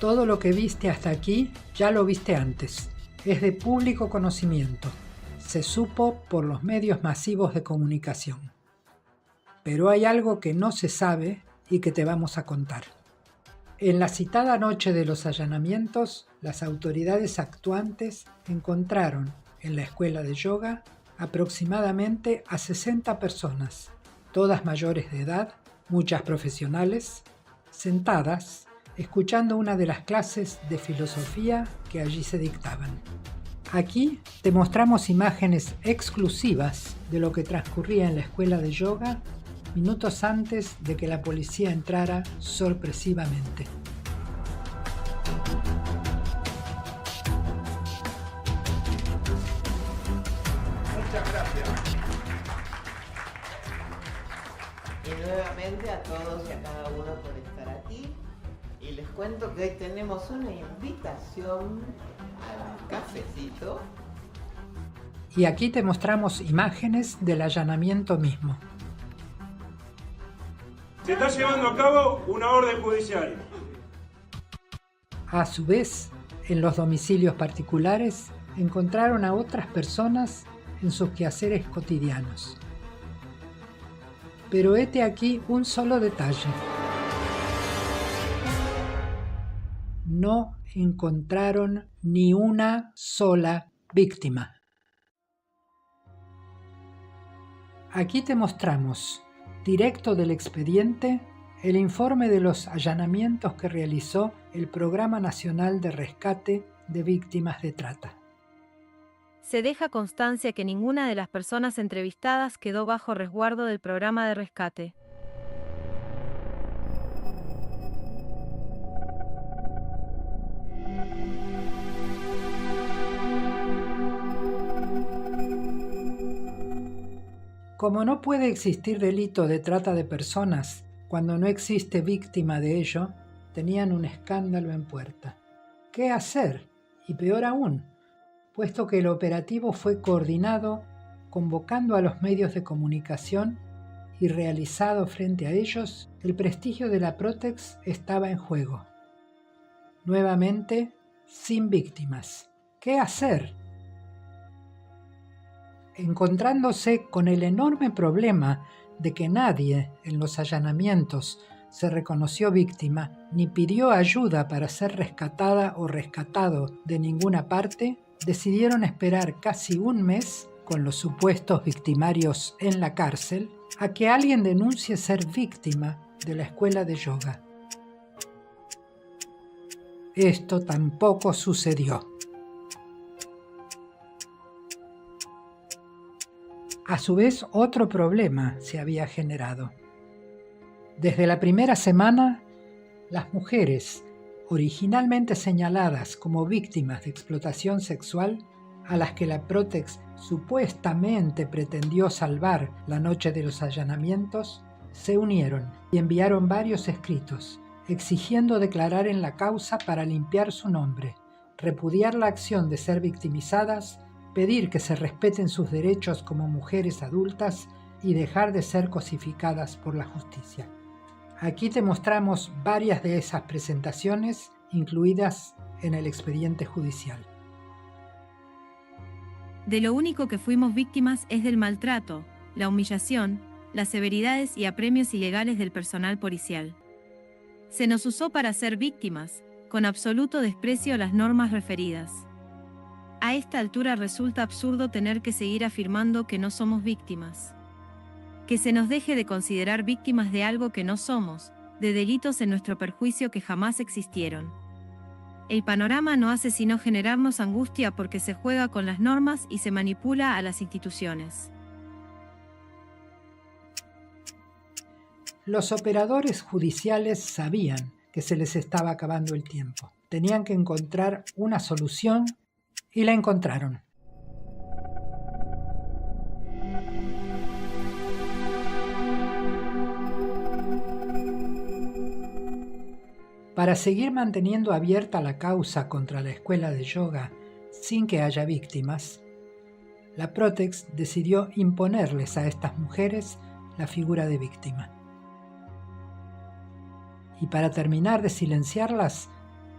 Todo lo que viste hasta aquí ya lo viste antes. Es de público conocimiento. Se supo por los medios masivos de comunicación. Pero hay algo que no se sabe y que te vamos a contar. En la citada noche de los allanamientos, las autoridades actuantes encontraron en la escuela de yoga aproximadamente a 60 personas, todas mayores de edad, muchas profesionales, sentadas, escuchando una de las clases de filosofía que allí se dictaban. Aquí te mostramos imágenes exclusivas de lo que transcurría en la escuela de yoga minutos antes de que la policía entrara sorpresivamente. Muchas gracias. Y nuevamente a todos y a cada uno por estar aquí. Y les cuento que hoy tenemos una invitación al cafecito. Y aquí te mostramos imágenes del allanamiento mismo. Se está llevando a cabo una orden judicial. A su vez, en los domicilios particulares encontraron a otras personas en sus quehaceres cotidianos. Pero hete aquí un solo detalle. No encontraron ni una sola víctima. Aquí te mostramos, directo del expediente, el informe de los allanamientos que realizó el Programa Nacional de Rescate de Víctimas de Trata. Se deja constancia que ninguna de las personas entrevistadas quedó bajo resguardo del programa de rescate. Como no puede existir delito de trata de personas cuando no existe víctima de ello, tenían un escándalo en puerta. ¿Qué hacer? Y peor aún, puesto que el operativo fue coordinado convocando a los medios de comunicación y realizado frente a ellos, el prestigio de la Protex estaba en juego. Nuevamente, sin víctimas. ¿Qué hacer? Encontrándose con el enorme problema de que nadie en los allanamientos se reconoció víctima ni pidió ayuda para ser rescatada o rescatado de ninguna parte, decidieron esperar casi un mes, con los supuestos victimarios en la cárcel, a que alguien denuncie ser víctima de la escuela de yoga. Esto tampoco sucedió. A su vez, otro problema se había generado. Desde la primera semana, las mujeres, originalmente señaladas como víctimas de explotación sexual, a las que la Protex supuestamente pretendió salvar la noche de los allanamientos, se unieron y enviaron varios escritos, exigiendo declarar en la causa para limpiar su nombre, repudiar la acción de ser victimizadas, pedir que se respeten sus derechos como mujeres adultas y dejar de ser cosificadas por la justicia. Aquí te mostramos varias de esas presentaciones incluidas en el expediente judicial. De lo único que fuimos víctimas es del maltrato, la humillación, las severidades y apremios ilegales del personal policial. Se nos usó para ser víctimas, con absoluto desprecio a las normas referidas. A esta altura resulta absurdo tener que seguir afirmando que no somos víctimas. Que se nos deje de considerar víctimas de algo que no somos, de delitos en nuestro perjuicio que jamás existieron. El panorama no hace sino generarnos angustia porque se juega con las normas y se manipula a las instituciones. Los operadores judiciales sabían que se les estaba acabando el tiempo. Tenían que encontrar una solución y la encontraron. Para seguir manteniendo abierta la causa contra la escuela de yoga sin que haya víctimas, la Protex decidió imponerles a estas mujeres la figura de víctima. Y para terminar de silenciarlas,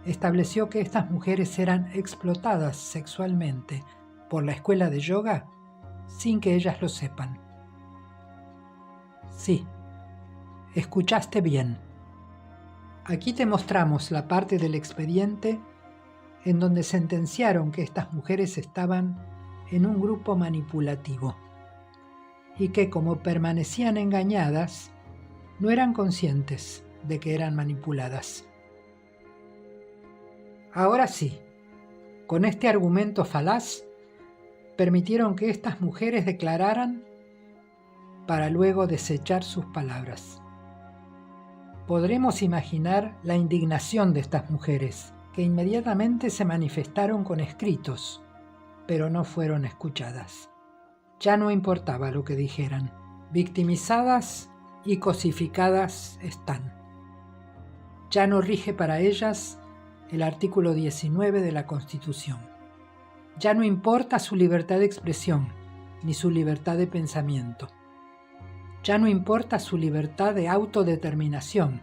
estableció que estas mujeres eran explotadas sexualmente por la escuela de yoga sin que ellas lo sepan. Sí, escuchaste bien. Aquí te mostramos la parte del expediente en donde sentenciaron que estas mujeres estaban en un grupo manipulativo y que, como permanecían engañadas, no eran conscientes de que eran manipuladas. Ahora sí, Con este argumento falaz, permitieron que estas mujeres declararan para luego desechar sus palabras. Podremos imaginar la indignación de estas mujeres, que inmediatamente se manifestaron con escritos, pero no fueron escuchadas. Ya no importaba lo que dijeran. Victimizadas y cosificadas están. Ya no rige para ellas el artículo 19 de la Constitución. Ya no importa su libertad de expresión, ni su libertad de pensamiento. Ya no importa su libertad de autodeterminación.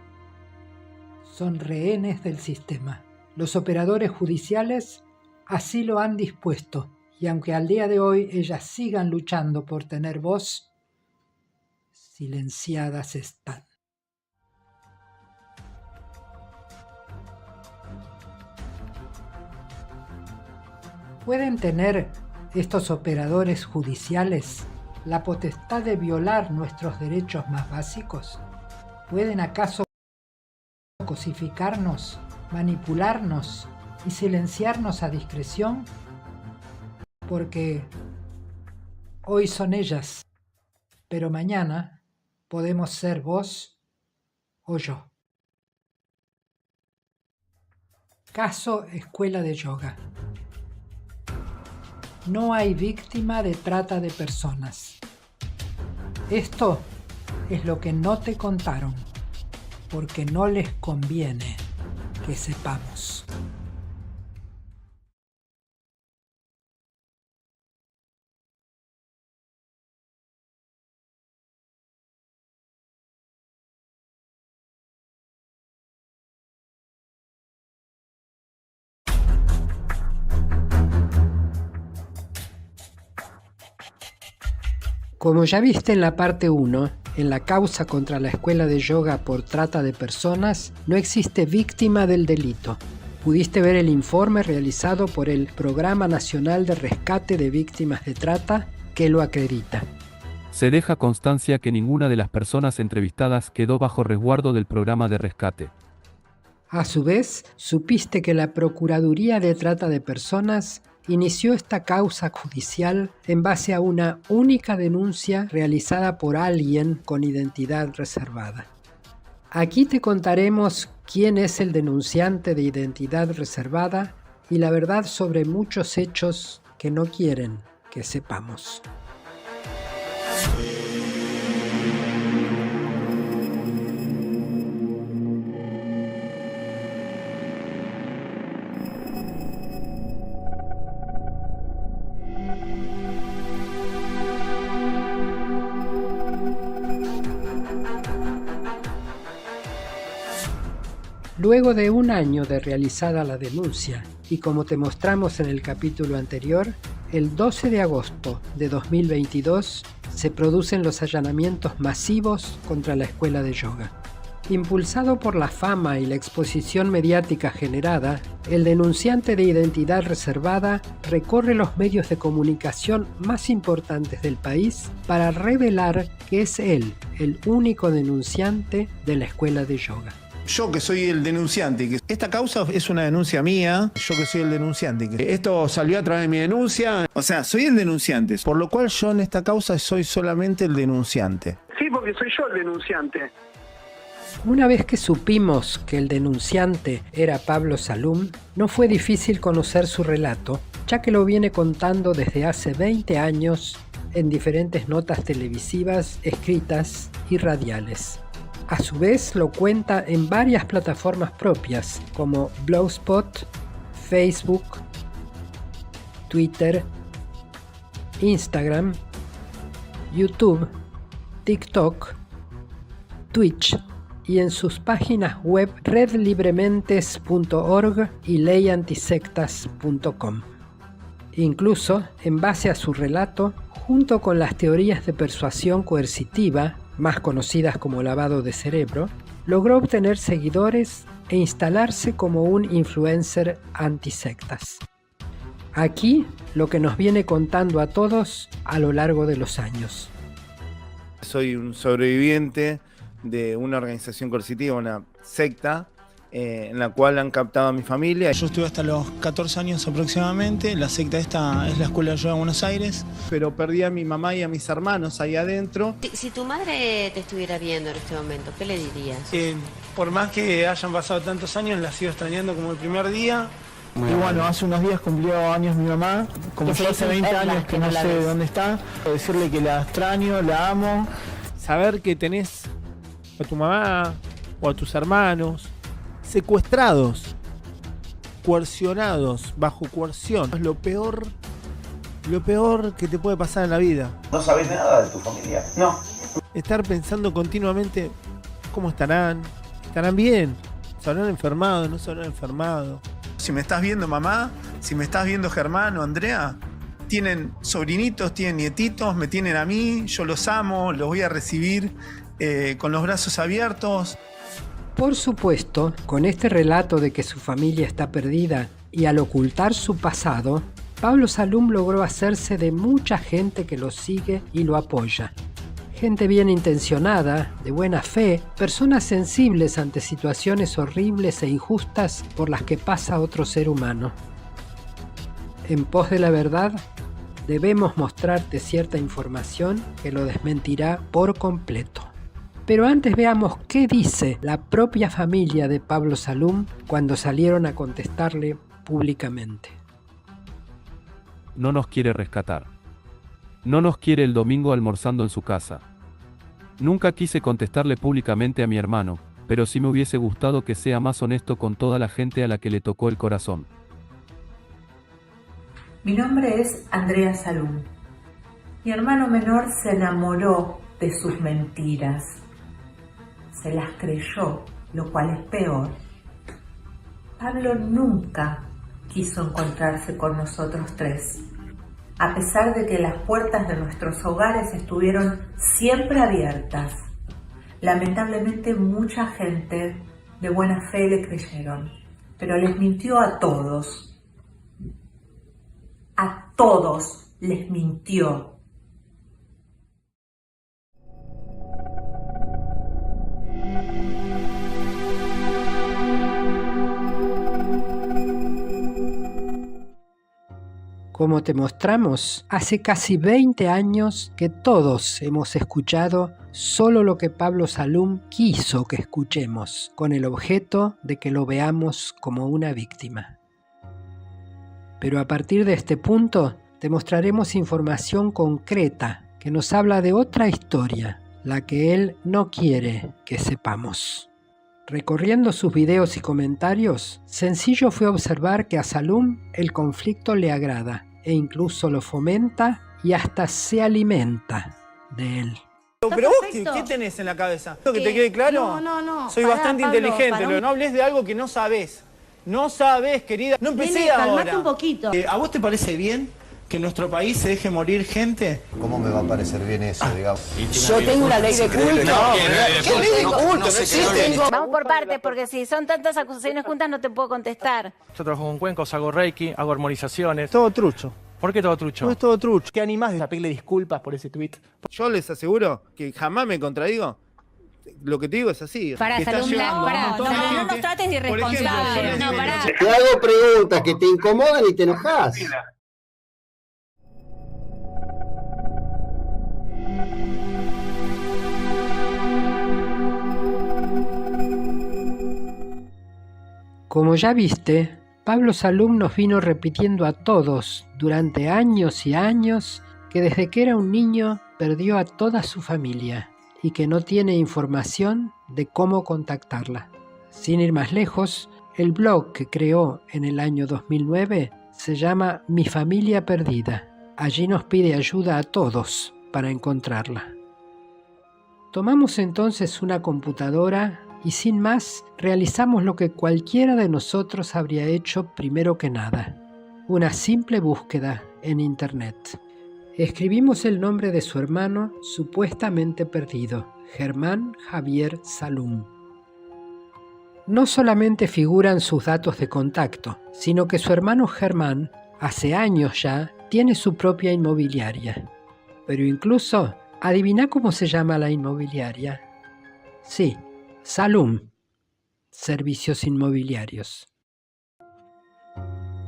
Son rehenes del sistema. Los operadores judiciales así lo han dispuesto, y aunque al día de hoy ellas sigan luchando por tener voz, silenciadas están. ¿Pueden tener estos operadores judiciales la potestad de violar nuestros derechos más básicos? ¿Pueden acaso cosificarnos, manipularnos y silenciarnos a discreción? Porque hoy son ellas, pero mañana podemos ser vos o yo. Caso Escuela de Yoga. No hay víctima de trata de personas. Esto es lo que no te contaron, porque no les conviene que sepamos. Como ya viste en la parte 1, en la causa contra la Escuela de Yoga por trata de personas, no existe víctima del delito. Pudiste ver el informe realizado por el Programa Nacional de Rescate de Víctimas de Trata, que lo acredita. Se deja constancia que ninguna de las personas entrevistadas quedó bajo resguardo del programa de rescate. A su vez, supiste que la Procuraduría de Trata de Personas inició esta causa judicial en base a una única denuncia realizada por alguien con identidad reservada. Aquí te contaremos quién es el denunciante de identidad reservada y la verdad sobre muchos hechos que no quieren que sepamos. Luego de un año de realizada la denuncia, y como te mostramos en el capítulo anterior, el 12 de agosto de 2022 se producen los allanamientos masivos contra la Escuela de Yoga. Impulsado por la fama y la exposición mediática generada, el denunciante de identidad reservada recorre los medios de comunicación más importantes del país para revelar que es él el único denunciante de la Escuela de Yoga. Yo que soy el denunciante, que esta causa es una denuncia mía, yo que soy el denunciante, que esto salió a través de mi denuncia, o sea, soy el denunciante, por lo cual yo en esta causa soy solamente el denunciante. Sí, porque soy yo el denunciante. Una vez que supimos que el denunciante era Pablo Salum, no fue difícil conocer su relato, ya que lo viene contando desde hace 20 años en diferentes notas televisivas, escritas y radiales. A su vez lo cuenta en varias plataformas propias como Blogspot, Facebook, Twitter, Instagram, YouTube, TikTok, Twitch y en sus páginas web redlibrementes.org y leyantisectas.com. Incluso, en base a su relato, junto con las teorías de persuasión coercitiva, más conocidas como lavado de cerebro, logró obtener seguidores e instalarse como un influencer antisectas. Aquí lo que nos viene contando a todos a lo largo de los años. Soy un sobreviviente de una organización coercitiva, una secta, en la cual han captado a mi familia. Yo estuve hasta los 14 años aproximadamente. La secta esta es la Escuela de Yoga de Buenos Aires. Pero perdí a mi mamá y a mis hermanos ahí adentro. Si tu madre te estuviera viendo en este momento, ¿qué le dirías? Por más que hayan pasado tantos años, la sigo extrañando como el primer día. Y bueno, hace unos días cumplió años mi mamá. Como yo hace 20 años que no sé dónde está. Decirle que la extraño, la amo. Saber que tenés a tu mamá o a tus hermanos secuestrados, coercionados, bajo coerción. Es lo peor que te puede pasar en la vida. ¿No sabés nada de tu familia? No. Estar pensando continuamente, ¿cómo estarán? ¿Estarán bien? ¿Se habrán enfermado? ¿No se habrán enfermado? Si me estás viendo mamá, si me estás viendo Germán o Andrea, tienen sobrinitos, tienen nietitos, me tienen a mí, yo los amo, los voy a recibir con los brazos abiertos. Por supuesto, con este relato de que su familia está perdida y al ocultar su pasado, Pablo Salum logró hacerse de mucha gente que lo sigue y lo apoya. Gente bien intencionada, de buena fe, personas sensibles ante situaciones horribles e injustas por las que pasa otro ser humano. En pos de la verdad, debemos mostrarte cierta información que lo desmentirá por completo. Pero antes veamos qué dice la propia familia de Pablo Salum cuando salieron a contestarle públicamente. No nos quiere rescatar. No nos quiere el domingo almorzando en su casa. Nunca quise contestarle públicamente a mi hermano, pero sí me hubiese gustado que sea más honesto con toda la gente a la que le tocó el corazón. Mi nombre es Andrea Salum. Mi hermano menor se enamoró de sus mentiras. Se las creyó, lo cual es peor. Pablo nunca quiso encontrarse con nosotros tres, a pesar de que las puertas de nuestros hogares estuvieron siempre abiertas. Lamentablemente mucha gente de buena fe le creyeron, pero les mintió a todos. A todos les mintió. Como te mostramos, hace casi 20 años que todos hemos escuchado solo lo que Pablo Salum quiso que escuchemos, con el objeto de que lo veamos como una víctima. Pero a partir de este punto, te mostraremos información concreta que nos habla de otra historia, la que él no quiere que sepamos. Recorriendo sus videos y comentarios, sencillo fue observar que a Salum el conflicto le agrada e incluso lo fomenta y hasta se alimenta de él. Pero vos, ¿qué tenés en la cabeza? ¿Que te quede claro? No. Soy bastante inteligente, pero no hables de algo que no sabés. No sabés, querida. No empecé ahora. Calmate un poquito. ¿A vos te parece bien que en nuestro país se deje morir gente? ¿Cómo me va a parecer bien eso, digamos? Yo tengo una ley de culto. ¿Qué ley de culto? No existe. Vamos por partes, porque si son tantas acusaciones juntas no te puedo contestar. Yo trabajo con cuencos, hago reiki, hago armonizaciones. Todo trucho. ¿Por qué todo trucho? No es todo trucho. ¿Qué animás de pedirle disculpas por ese tuit? Yo les aseguro que jamás me contradigo. Lo que te digo es así. Pará, Salum, no nos trates de irresponsable. No, pará. Te hago preguntas que te incomodan y te enojas. Como ya viste, Pablo Salum nos vino repitiendo a todos durante años y años que desde que era un niño perdió a toda su familia y que no tiene información de cómo contactarla. Sin ir más lejos, el blog que creó en el año 2009 se llama Mi Familia Perdida. Allí nos pide ayuda a todos para encontrarla. Tomamos entonces una computadora y sin más realizamos lo que cualquiera de nosotros habría hecho primero que nada: una simple búsqueda en internet. Escribimos el nombre de su hermano supuestamente perdido, Germán Javier Salum. No solamente figuran sus datos de contacto, sino que su hermano Germán, hace años ya, tiene su propia inmobiliaria. Pero incluso, ¿adivina cómo se llama la inmobiliaria? Sí, Salum. servicios inmobiliarios.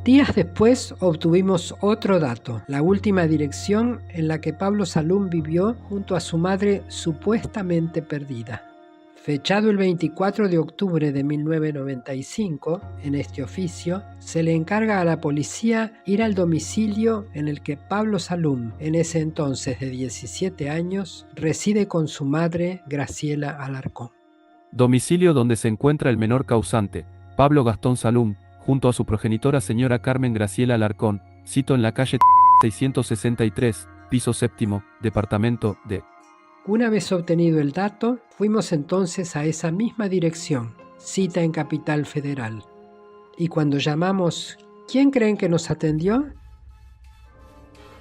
Días después obtuvimos otro dato, la última dirección en la que Pablo Salum vivió junto a su madre supuestamente perdida. Fechado el 24 de octubre de 1995, en este oficio, se le encarga a la policía ir al domicilio en el que Pablo Salum, en ese entonces de 17 años, reside con su madre, Graciela Alarcón. Domicilio donde se encuentra el menor causante, Pablo Gastón Salum, junto a su progenitora señora Carmen Graciela Alarcón, cito en la calle 663, piso séptimo, departamento D. Una vez obtenido el dato, fuimos entonces a esa misma dirección, cita en Capital Federal. Y cuando llamamos, ¿quién creen que nos atendió?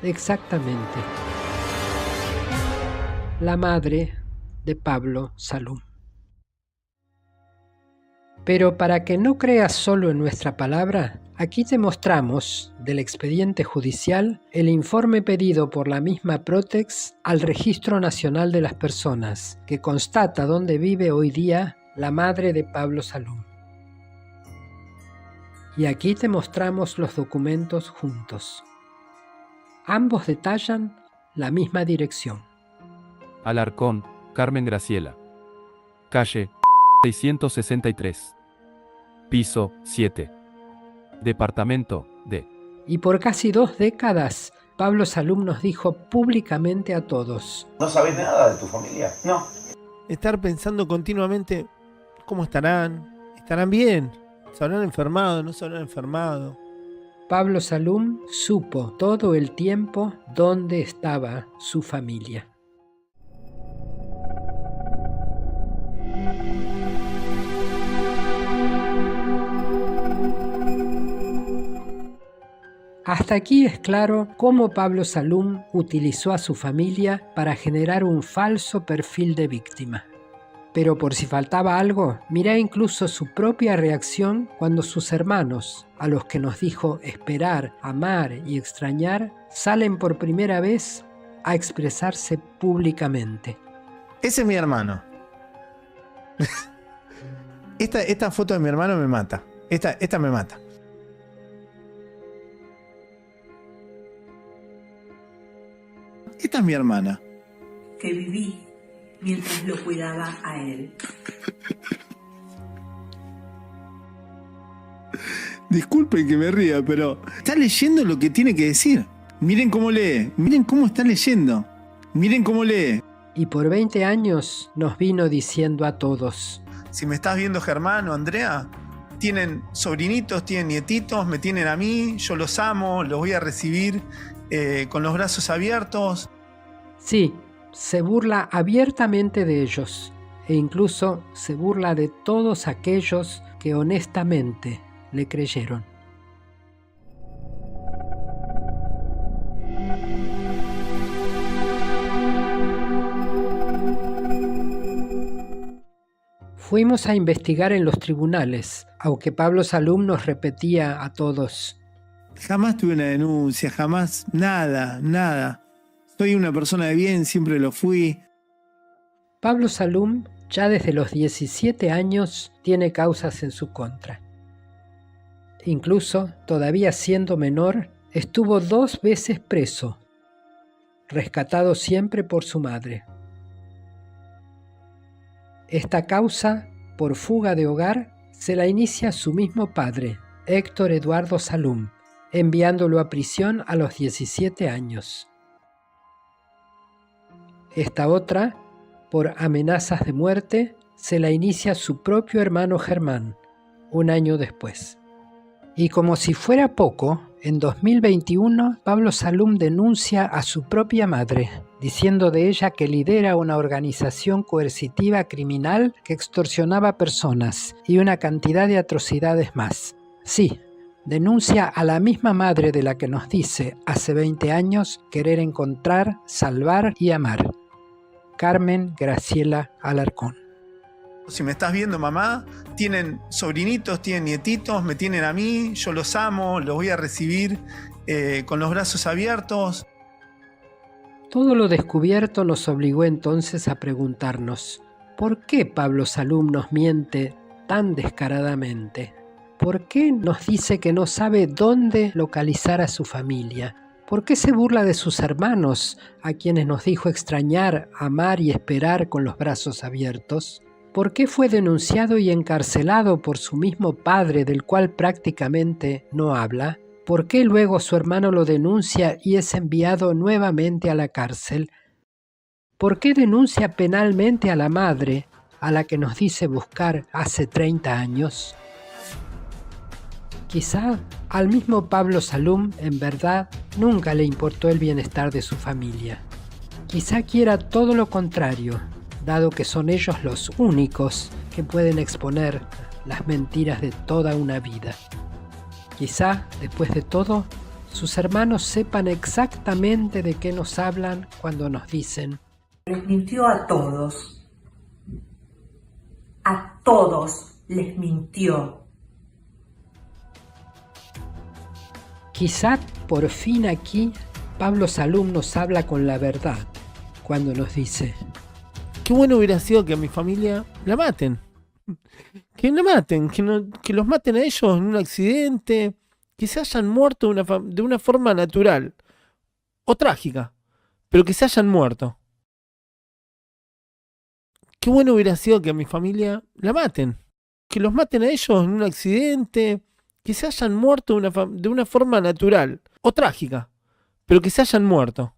Exactamente. La madre de Pablo Salum. Pero para que no creas solo en nuestra palabra, aquí te mostramos, del expediente judicial, el informe pedido por la misma Protex al Registro Nacional de las Personas, que constata dónde vive hoy día la madre de Pablo Salum. Y aquí te mostramos los documentos juntos. Ambos detallan la misma dirección. Alarcón, Carmen Graciela. Calle 663. Piso 7. Departamento D. Y por casi 2 décadas, Pablo Salum nos dijo públicamente a todos: ¿No sabés nada de tu familia? No. Estar pensando continuamente, ¿cómo estarán? ¿Estarán bien? ¿Se habrán enfermado? ¿No se habrán enfermado? Pablo Salum supo todo el tiempo dónde estaba su familia. Hasta aquí es claro cómo Pablo Salum utilizó a su familia para generar un falso perfil de víctima. Pero por si faltaba algo, mirá incluso su propia reacción cuando sus hermanos, a los que nos dijo esperar, amar y extrañar, salen por primera vez a expresarse públicamente. Ese es mi hermano. Esta foto de mi hermano me mata. Esta me mata. Esta es mi hermana. Que viví mientras lo cuidaba a él. Disculpen que me ría, pero está leyendo lo que tiene que decir. Miren cómo lee, miren cómo está leyendo, miren cómo lee. Y por 20 años nos vino diciendo a todos: si me estás viendo, Germán o Andrea, tienen sobrinitos, tienen nietitos, me tienen a mí, yo los amo, los voy a recibir con los brazos abiertos. Sí, se burla abiertamente de ellos e incluso se burla de todos aquellos que honestamente le creyeron. Fuimos a investigar en los tribunales, aunque Pablo Salum nos repetía a todos: jamás tuve una denuncia, jamás, nada. Soy una persona de bien, siempre lo fui. Pablo Salum, ya desde los 17 años, tiene causas en su contra. Incluso, todavía siendo menor, estuvo 2 veces preso, rescatado siempre por su madre. Esta causa, por fuga de hogar, se la inicia su mismo padre, Héctor Eduardo Salum, enviándolo a prisión a los 17 años. Esta otra, por amenazas de muerte, se la inicia su propio hermano Germán, 1 año después. Y como si fuera poco, en 2021 Pablo Salum denuncia a su propia madre, diciendo de ella que lidera una organización coercitiva criminal que extorsionaba personas y una cantidad de atrocidades más. Sí, denuncia a la misma madre de la que nos dice hace 20 años querer encontrar, salvar y amar. Carmen Graciela Alarcón. Si me estás viendo, mamá, tienen sobrinitos, tienen nietitos, me tienen a mí, yo los amo, los voy a recibir con los brazos abiertos. Todo lo descubierto nos obligó entonces a preguntarnos: ¿por qué Pablo Salum nos miente tan descaradamente? ¿Por qué nos dice que no sabe dónde localizar a su familia? ¿Por qué se burla de sus hermanos, a quienes nos dijo extrañar, amar y esperar con los brazos abiertos? ¿Por qué fue denunciado y encarcelado por su mismo padre, del cual prácticamente no habla? ¿Por qué luego su hermano lo denuncia y es enviado nuevamente a la cárcel? ¿Por qué denuncia penalmente a la madre, a la que nos dice buscar hace 30 años? Quizá al mismo Pablo Salum, en verdad, nunca le importó el bienestar de su familia. Quizá quiera todo lo contrario, dado que son ellos los únicos que pueden exponer las mentiras de toda una vida. Quizá, después de todo, sus hermanos sepan exactamente de qué nos hablan cuando nos dicen: les mintió a todos. A todos les mintió. Quizá por fin aquí Pablo Salum nos habla con la verdad cuando nos dice: qué bueno hubiera sido que a mi familia la maten. Que la maten, que los maten a ellos en un accidente, que se hayan muerto de una forma natural o trágica, pero que se hayan muerto. Qué bueno hubiera sido que a mi familia la maten. Que los maten a ellos en un accidente, que se hayan muerto de una forma natural o trágica, pero que se hayan muerto.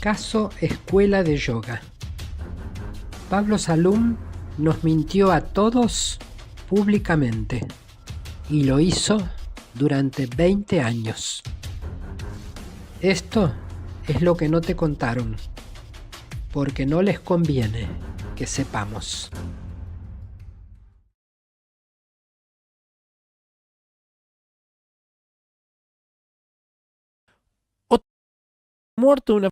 Caso Escuela de Yoga. Pablo Salum nos mintió a todos públicamente y lo hizo durante 20 años. Esto es lo que no te contaron, porque no les conviene que sepamos. Muerto una...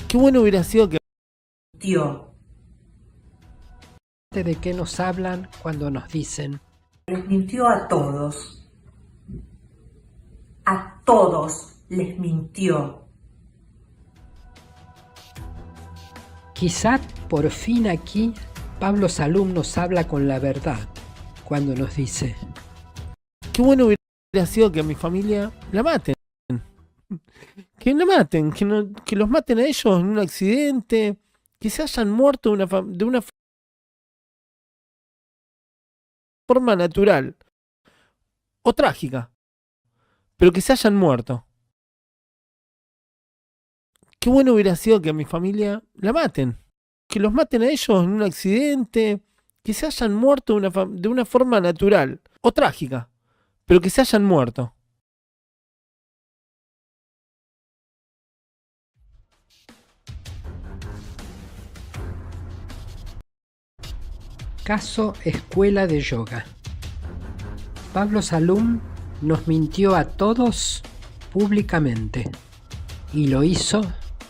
Qué bueno hubiera sido que... Tío. ¿De qué nos hablan cuando nos dicen? Les mintió a todos. A todos les mintió. Quizá por fin aquí Pablo Salum nos habla con la verdad cuando nos dice: qué bueno hubiera sido que a mi familia la maten. Que la maten, que los maten a ellos en un accidente, que se hayan muerto de una forma natural o trágica, pero que se hayan muerto. Qué bueno hubiera sido que a mi familia la maten. Que los maten a ellos en un accidente, que se hayan muerto de una forma natural o trágica, pero que se hayan muerto. Caso Escuela de Yoga. Pablo Salum nos mintió a todos públicamente y lo hizo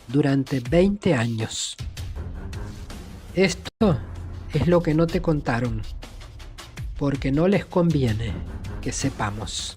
durante 20 años. Esto es lo que no te contaron, porque no les conviene que sepamos.